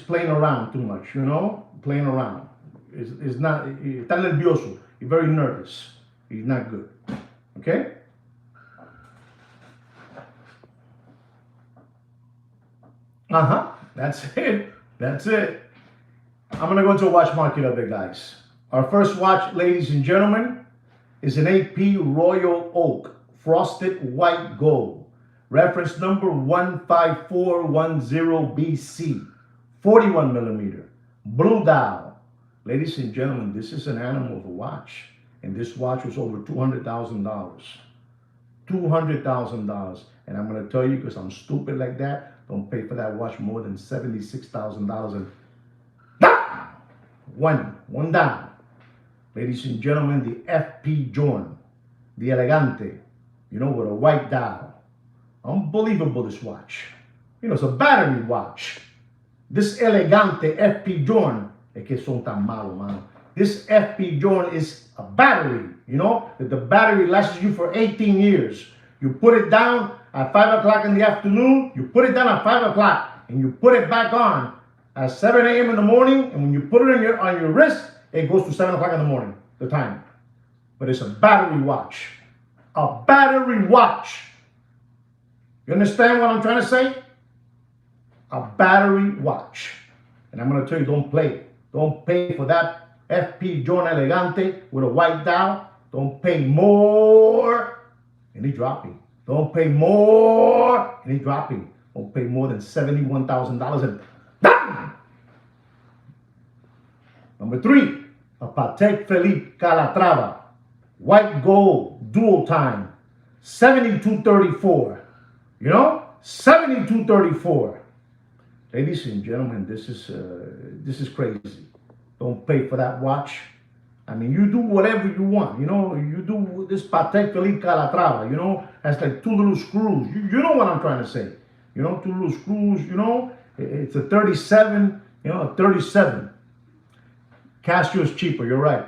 playing around too much, you know, playing around. It's not, está nervioso, he's very nervous. He's not good, okay? That's it. That's it. I'm going to go into a watch market update, guys. Our first watch, ladies and gentlemen, is an AP Royal Oak Frosted White Gold. Reference number 15410BC. 41 millimeter. Blue dial. Ladies and gentlemen, this is an animal of a watch. And this watch was over $200,000. $200,000. And I'm going to tell you, because I'm stupid like that, don't pay for that watch more than $76,000. And one down. Ladies and gentlemen, the FP Jordan, the Elegante, you know, with a white dial. Unbelievable, this watch. You know, it's a battery watch. This Elegante FP Jordan, es que son tan malos, man. This FP Jordan is a battery, you know, that the battery lasts you for 18 years. You put it down at 5 o'clock in the afternoon, you put it down at 5 o'clock, and you put it back on at 7 a.m. in the morning, and when you put it on your wrist, it goes to 7 o'clock in the morning, the time. But it's a battery watch. A battery watch. You understand what I'm trying to say? A battery watch. And I'm going to tell you, don't play. Don't pay for that FP Jordan Elegante with a white dial. Don't pay more. And he's dropping. Don't pay more. And he's dropping. Don't pay more than $71,000. And bam! Number 3, a Patek Philippe Calatrava. White gold, dual time. 7234. You know? 7234. Ladies and gentlemen, this is crazy. Don't pay for that watch. I mean, you do whatever you want. You know, you do this Patek Philippe Calatrava, you know, has like 2 little screws. You know what I'm trying to say. You know, 2 little screws, you know. It's a 37, you know, a 37. Casio is cheaper, you're right.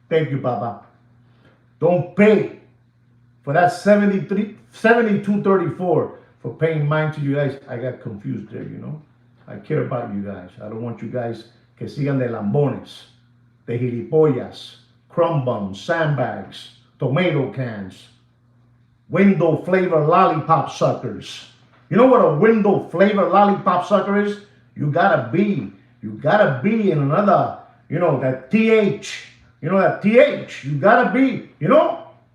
Thank you, Baba. Don't pay for that 7234 for paying mine to you guys. I got confused there, you know. I care about you guys. I don't want you guys que sigan de lambones. the gilipollas, crumb buns, sandbags, tomato cans, window flavor lollipop suckers. You know what a window flavor lollipop sucker is? You gotta be in another, that TH. That TH. You gotta be,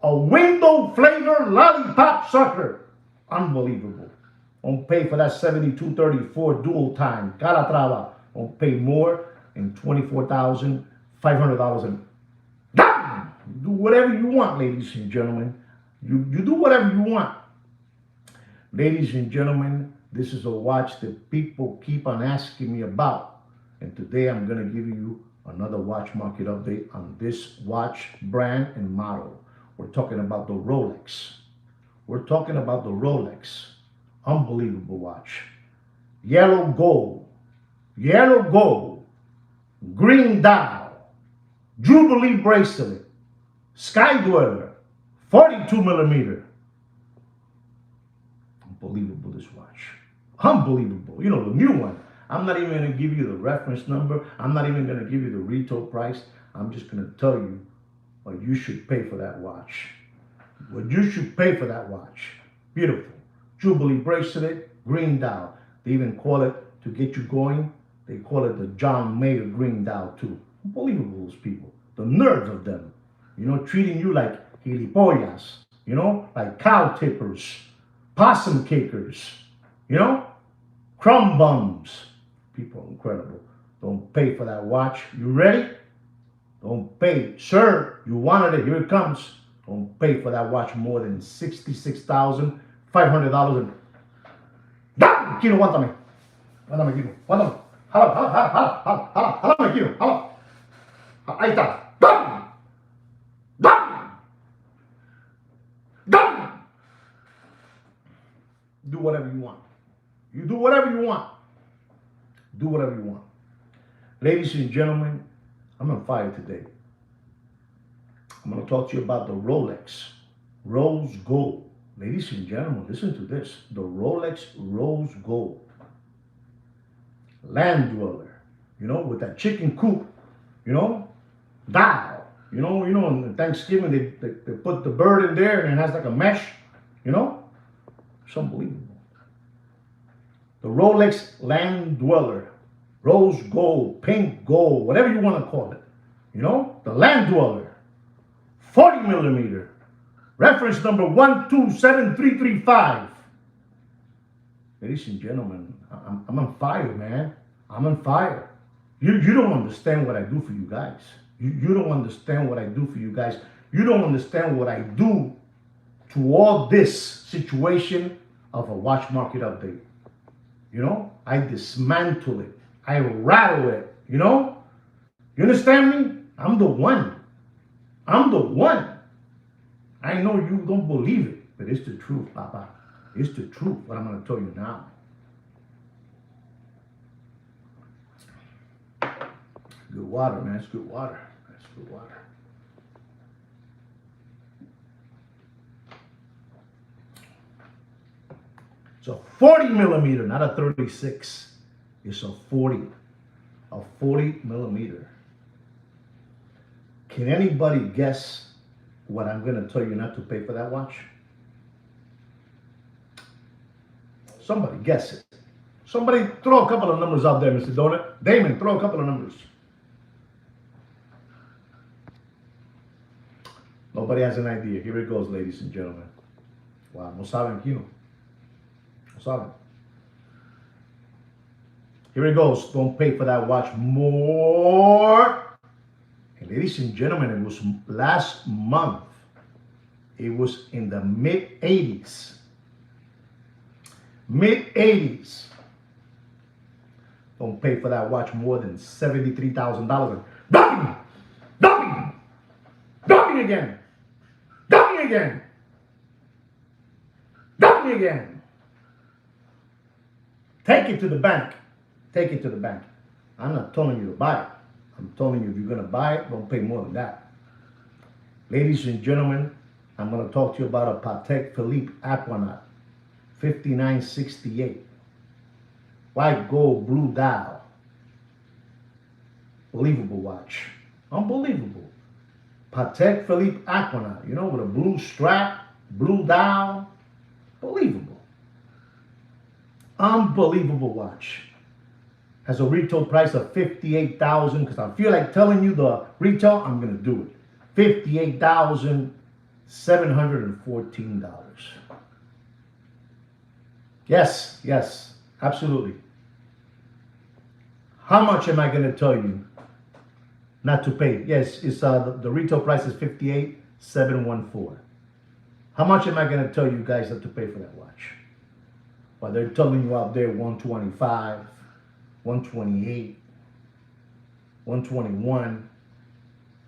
a window flavor lollipop sucker. Unbelievable. Don't pay for that 7234 dual time. Calatrava. Don't pay more than $24,500. And do whatever you want, ladies and gentlemen. You do whatever you want. Ladies and gentlemen, this is a watch that people keep on asking me about. And today I'm going to give you another watch market update on this watch brand and model. We're talking about the Rolex. We're talking about the Rolex. Unbelievable watch. Yellow gold, green dial, Jubilee bracelet, Sky Dweller, 42 millimeter. Unbelievable, this watch. Unbelievable. The new one. I'm not even going to give you the reference number. I'm not even going to give you the retail price. I'm just going to tell you what you should pay for that watch. What you should pay for that watch. Beautiful. Jubilee bracelet, green dial. They even call it, to get you going, they call it the John Mayer green dial too. Unbelievable, those people. The nerve of them. Treating you like gilipollas. Like cow tippers, possum kickers. Crumb bums. People are incredible. Don't pay for that watch. You ready? Don't pay. Sir, you wanted it. Here it comes. Don't pay for that watch more than $66,500. Kino, aguántame. Aguántame, Kino. Aguántame. Jálame, Kino. Jálame. Ahí está. Do whatever you want. You do whatever you want. Do whatever you want. Ladies and gentlemen, I'm on fire today. I'm going to talk to you about the Rolex Rose Gold. Ladies and gentlemen, listen to this. The Rolex Rose Gold. Land Dweller. With that chicken coop, dial. On Thanksgiving, they put the bird in there and it has like a mesh, It's unbelievable. The Rolex Land Dweller, rose gold, pink gold, whatever you want to call it. The Land Dweller, 40 millimeter, reference number 127335. Ladies and gentlemen, I'm on fire, man. I'm on fire. You don't understand what I do for you guys. You don't understand what I do for you guys. You don't understand what I do to all this situation of a watch market update. I dismantle it. I rattle it. You understand me? I'm the one. I'm the one. I know you don't believe it, but it's the truth, Papa. It's the truth, what I'm going to tell you now. Good water, man. It's good water. That's good water. It's a 40 millimeter, not a 36. It's a 40. A 40 millimeter. Can anybody guess what I'm going to tell you not to pay for that watch? Somebody guess it. Somebody throw a couple of numbers out there, Mr. Donut. Damon, throw a couple of numbers. Nobody has an idea. Here it goes, ladies and gentlemen. Wow, no saben, Kino. No saben. Here it goes. Don't pay for that watch more. And ladies and gentlemen, it was last month. It was in the mid-80s. Mid-80s. Don't pay for that watch more than $73,000. Dump me again. Dump me again. Dump me again. Take it to the bank. Take it to the bank. I'm not telling you to buy it. I'm telling you, if you're going to buy it, don't pay more than that. Ladies and gentlemen, I'm going to talk to you about a Patek Philippe Aquanaut 5968. White gold blue dial. Believable watch. Unbelievable. Patek Philippe Aquanaut, with a blue strap, blue dial. Believable. Unbelievable watch. Has a retail price of $58,000, because I feel like telling you the retail, I'm going to do it. $58,714. Yes, absolutely. How much am I going to tell you not to pay? Yes, it's the retail price is $58,714. How much am I going to tell you guys not to pay for that watch? Well, they're telling you out there 125, 128, 121,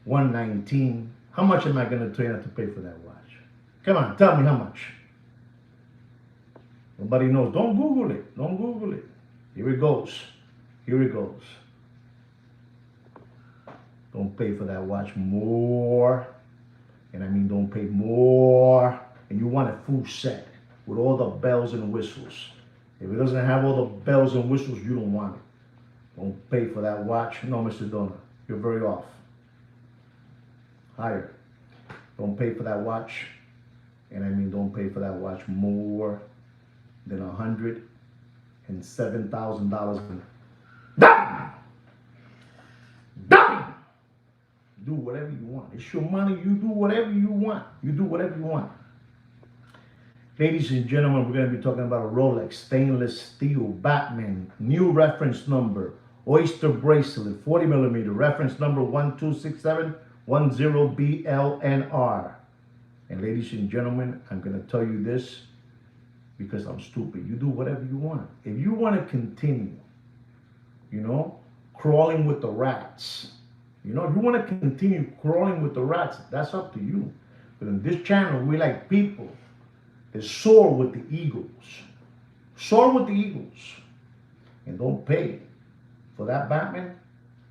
119. How much am I going to tell you not to pay for that watch? Come on, tell me how much. Nobody knows. Don't Google it. Don't Google it. Here it goes. Here it goes. Don't pay for that watch more. And I mean, don't pay more. And you want a full set with all the bells and whistles. If it doesn't have all the bells and whistles, you don't want it. Don't pay for that watch. No, Mr. Donor, you're very off. Higher. Don't pay for that watch. And I mean, don't pay for that watch more than $107,000. Done! Done! Do whatever you want. It's your money. You do whatever you want. You do whatever you want. Ladies and gentlemen, we're going to be talking about a Rolex stainless steel Batman, new reference number, oyster bracelet, 40 millimeter, reference number 126710BLNR. And ladies and gentlemen, I'm going to tell you this because I'm stupid. You do whatever you want. If you want to continue, crawling with the rats, if you want to continue crawling with the rats, that's up to you. But in this channel, we like people that soar with the eagles. Soar with the eagles. And don't pay for that Batman.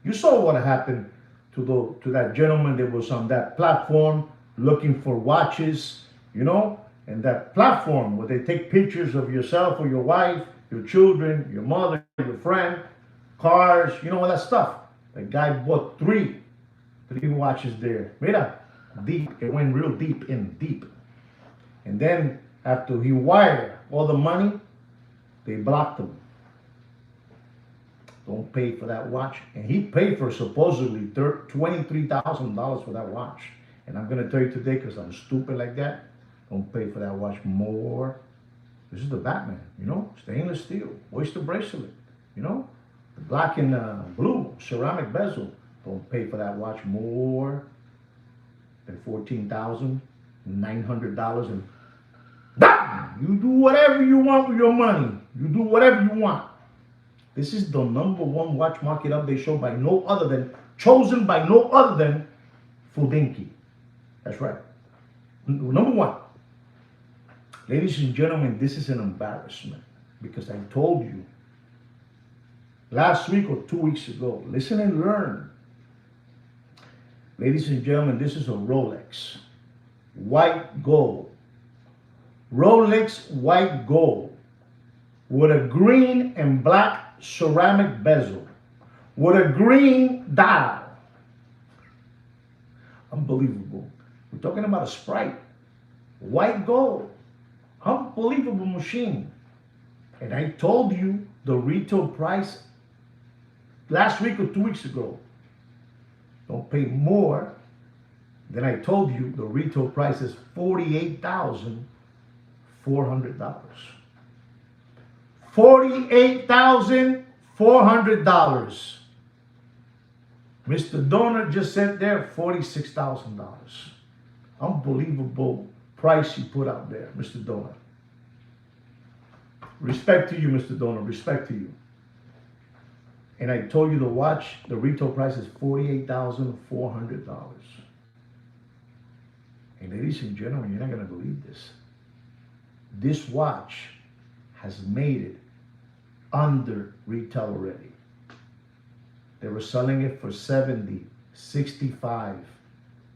You saw what happened to that gentleman that was on that platform looking for watches, and that platform where they take pictures of yourself or your wife, your children, your mother, your friend, cars, all that stuff. The guy bought three watches there. Mira, deep. It went real deep. And then after he wired all the money, they blocked him. Don't pay for that watch. And he paid for supposedly $23,000 for that watch. And I'm going to tell you today, because I'm stupid like that, don't pay for that watch more. This is the Batman, stainless steel, oyster bracelet, the black and blue ceramic bezel. Don't pay for that watch more than $14,900. And you do whatever you want with your money. You do whatever you want. This is the #1 watch market update show chosen by no other than Fudinki. That's right. #1. Ladies and gentlemen, this is an embarrassment because I told you last week or 2 weeks ago, listen and learn. Ladies and gentlemen, this is a Rolex white gold. Rolex white gold with a green and black ceramic bezel with a green dial. Unbelievable. We're talking about a Sprite. White gold. Unbelievable machine. And I told you the retail price last week or 2 weeks ago. Don't pay more than I told you. The retail price is $48,400. $48,400. Mr. Donor just said there $46,000. Unbelievable price he put out there, Mr. Donor. Respect to you, Mr. Donor. Respect to you. And I told you the watch, the retail price is $48,400. And ladies and gentlemen, you're not going to believe this. This watch has made it under retail already. They were selling it for $70, $65.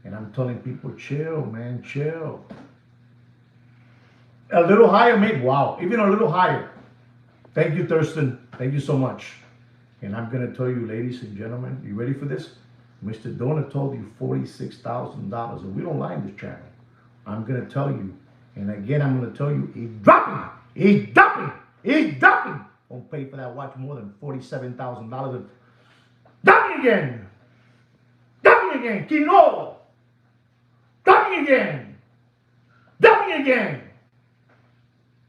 And I'm telling people, chill, man, chill. A little higher, maybe. Wow, even a little higher. Thank you, Thurston. Thank you so much. And I'm going to tell you, ladies and gentlemen, you ready for this? Mr. Donor told you $46,000, and we don't lie in this channel. I'm gonna tell you, and again, I'm gonna tell you, he's dropping, he's dumping, he's dumping. Don't pay for that watch more than $47,000. Dumping again, dumping again, Kino, dumping again, dumping again,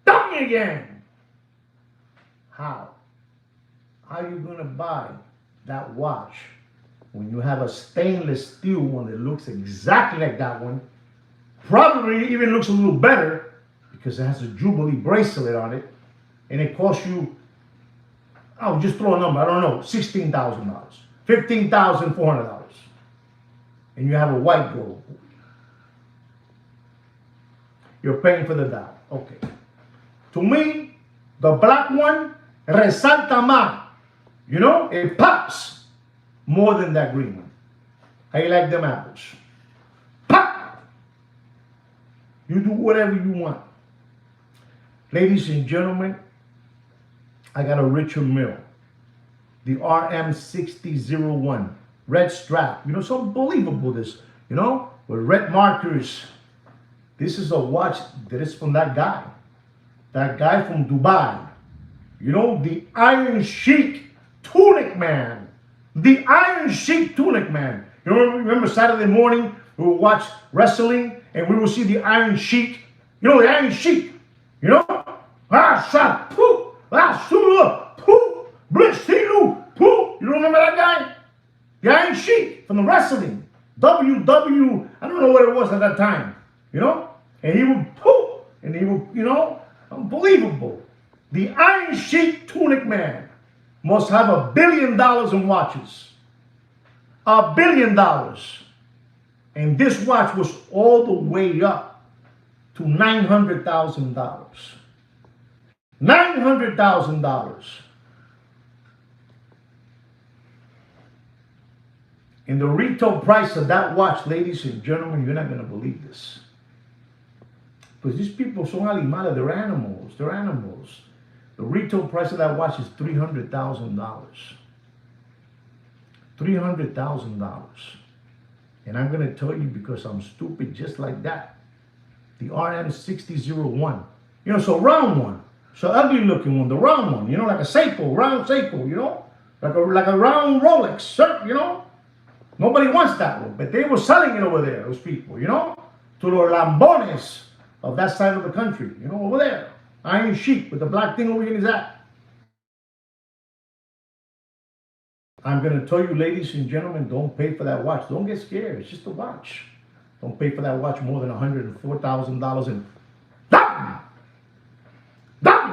dumping again. How? How are you gonna buy that watch when you have a stainless steel one that looks exactly like that one? Probably even looks a little better because it has a Jubilee bracelet on it, and it costs you, I'll just throw a number, I don't know, $16,000, $15,400, and you have a white gold. You're paying for the dial. Okay. To me, the black one resalta más. You know, it pops more than that green one. How you like them apples? Pop! You do whatever you want. Ladies and gentlemen, I got a Richard Mille, the RM6001, red strap. You know, it's unbelievable this, you know, with red markers. This is a watch that is from that guy from Dubai. You know, the Iron Sheik Tunic Man. The Iron Sheik Tunic Man. You remember Saturday morning, we would watch wrestling and we would see the Iron Sheik. You know, the Iron Sheik. You know? Ah, shot, pooh, ah, sula, pooh, blistilu, pooh. You remember that guy? The Iron Sheik from the wrestling. WW, I don't know what it was at that time. You know? And he would pooh, and he would, you know, unbelievable. The Iron Sheik Tunic Man must have $1 billion in watches. $1 billion. And this watch was all the way up to $900,000. $900,000. And the retail price of that watch, ladies and gentlemen, you're not going to believe this. Because these people son animales, they're animals, they're animals. The retail price of that watch is $300,000. $300,000. And I'm going to tell you because I'm stupid just like that. The RM6001. You know, so round one. So ugly looking one, the round one. You know, like a Seiko, round Seiko, you know. Like a round Rolex, you know. Nobody wants that one. But they were selling it over there, those people, you know. To the Lambones of that side of the country, you know, over there. Iron Sheik with the black thing over here in his hat. I'm going to tell you, ladies and gentlemen, don't pay for that watch. Don't get scared. It's just a watch. Don't pay for that watch more than $104,000. And that,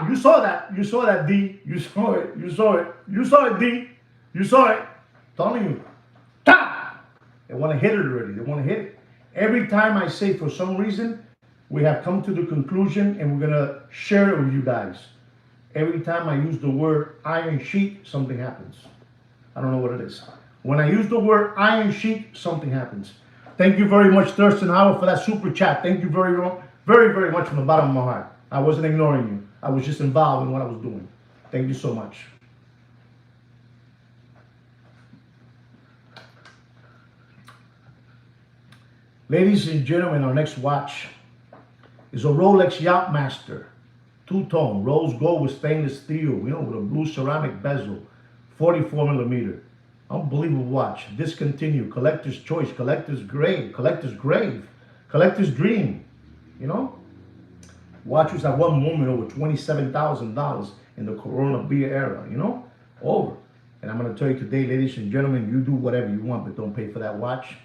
you saw that. You saw that, D. You saw it. You saw it. You saw it, D. You saw it. I'm telling you. They want to hit it already. They want to hit it. Every time I say, for some reason, we have come to the conclusion and we're going to share it with you guys. Every time I use the word Iron Sheik, something happens. I don't know what it is. When I use the word Iron Sheik, something happens. Thank you very much, Thurston Howard, for that super chat. Thank you very, very, very much from the bottom of my heart. I wasn't ignoring you. I was just involved in what I was doing. Thank you so much. Ladies and gentlemen, our next watch is a Rolex Yachtmaster. Two-tone, rose gold with stainless steel, you know, with a blue ceramic bezel, 44 millimeter. Unbelievable watch. Discontinued, collector's choice, collector's grade, collector's grave, collector's dream, you know. Watch was at one moment over $27,000 in the Corona beer era, you know, over. And I'm going to tell you today, ladies and gentlemen, you do whatever you want, but don't pay for that watch.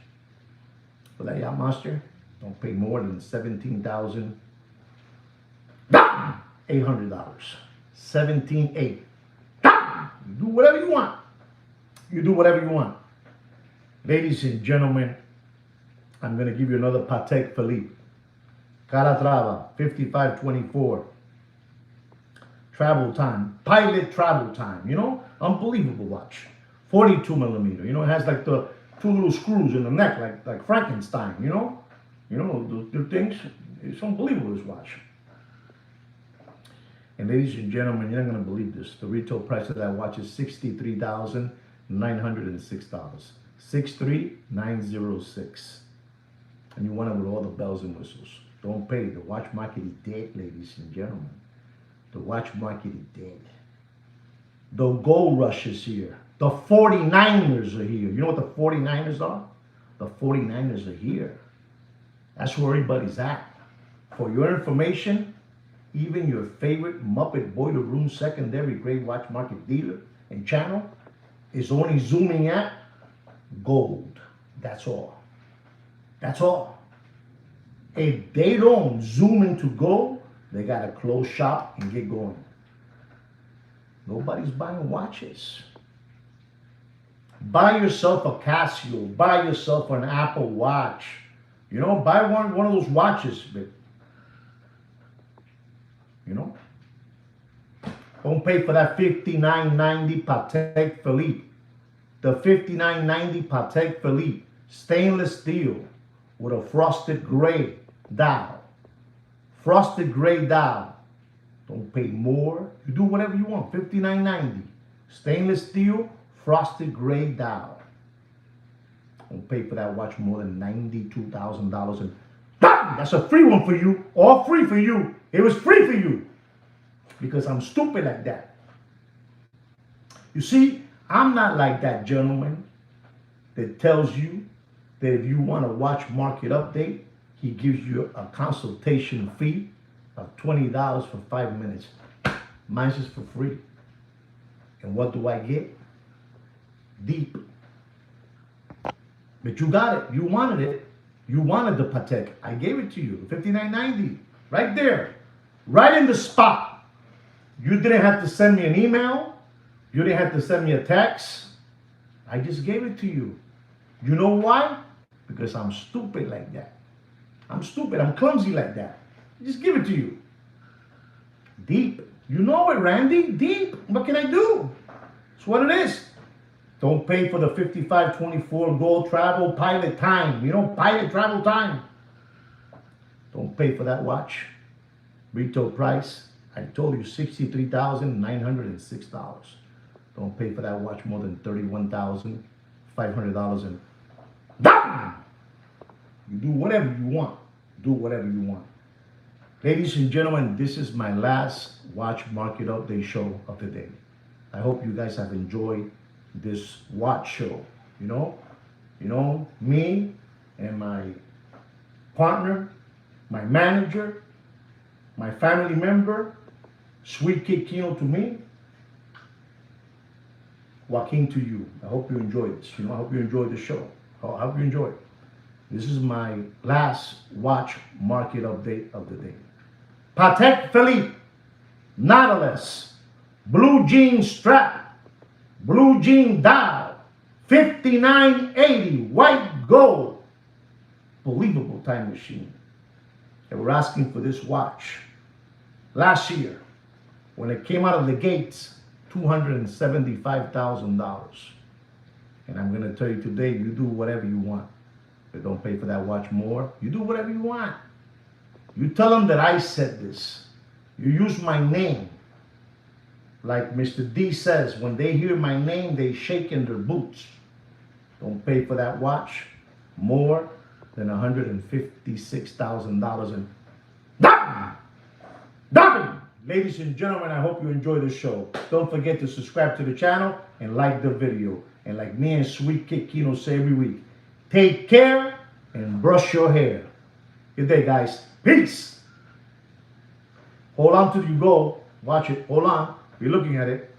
For that Yachtmaster, don't pay more than $17,800. $17,800. You do whatever you want. You do whatever you want. Ladies and gentlemen, I'm going to give you another Patek Philippe. Calatrava, 5524. Travel time. Pilot travel time. You know, unbelievable watch. 42 millimeter. You know, it has like the two little screws in the neck, like Frankenstein, you know? You know, the things. It's unbelievable, this watch. And ladies and gentlemen, you're not going to believe this. The retail price of that watch is $63,906. 63906. And you want it with all the bells and whistles. Don't pay. The watch market is dead, ladies and gentlemen. The watch market is dead. The gold rush is here. The 49ers are here. You know what the 49ers are? The 49ers are here. That's where everybody's at. For your information, even your favorite Muppet Boiler Room secondary grade watch market dealer and channel is only zooming at gold. That's all. That's all. If they don't zoom into gold, they got to close shop and get going. Nobody's buying watches. Buy yourself a Casio. Buy yourself an Apple Watch. You know, buy one of those watches. But, you know, don't pay for that $59.90 Patek Philippe. The $59.90 Patek Philippe, stainless steel with a frosted gray dial. Frosted gray dial. Don't pay more. You do whatever you want. $59.90. Stainless steel, frosted gray dial. Don't pay for that watch more than $92,000. And that's a free one for you. All free for you. It was free for you. Because I'm stupid like that. You see, I'm not like that gentleman that tells you that if you want a watch market update, he gives you a consultation fee of $20 for 5 minutes. Mine's just for free. And what do I get? Deep. But you got it. You wanted it. You wanted the Patek. I gave it to you. $59.90. Right there. Right in the spot. You didn't have to send me an email. You didn't have to send me a text. I just gave it to you. You know why? Because I'm stupid like that. I'm stupid. I'm clumsy like that. Just give it to you. Deep. You know it, Randy. Deep. What can I do? It's what it is. Don't pay for the 5524 gold travel pilot time. You know, pilot travel time. Don't pay for that watch. Retail price, I told you, $63,906. Don't pay for that watch more than $31,500. And you do whatever you want. Do whatever you want. Ladies and gentlemen, this is my last watch market update show of the day. I hope you guys have enjoyed this watch show. You know, me and my partner, my manager, my family member, Sweet Kid Kino to me, Joaquin to you. I hope you enjoyed this. You know, I hope you enjoyed the show. I hope you enjoyed it. This is my last watch market update of the day. Patek Philippe, Nautilus, blue jean strap, blue jean dial, $59.80, white gold. Believable time machine. They were asking for this watch last year when it came out of the gates, $275,000. And I'm going to tell you today, you do whatever you want. But don't pay for that watch more. You do whatever you want. You tell them that I said this. You use my name. Like Mr. D says, when they hear my name, they shake in their boots. Don't pay for that watch more than $156,000. And Dobby! Ladies and gentlemen, I hope you enjoy the show. Don't forget to subscribe to the channel and like the video. And like me and Sweet Kid Kino say every week, take care and brush your hair. Good day, guys. Peace. Hold on till you go. Watch it. Hold on. Be looking at it.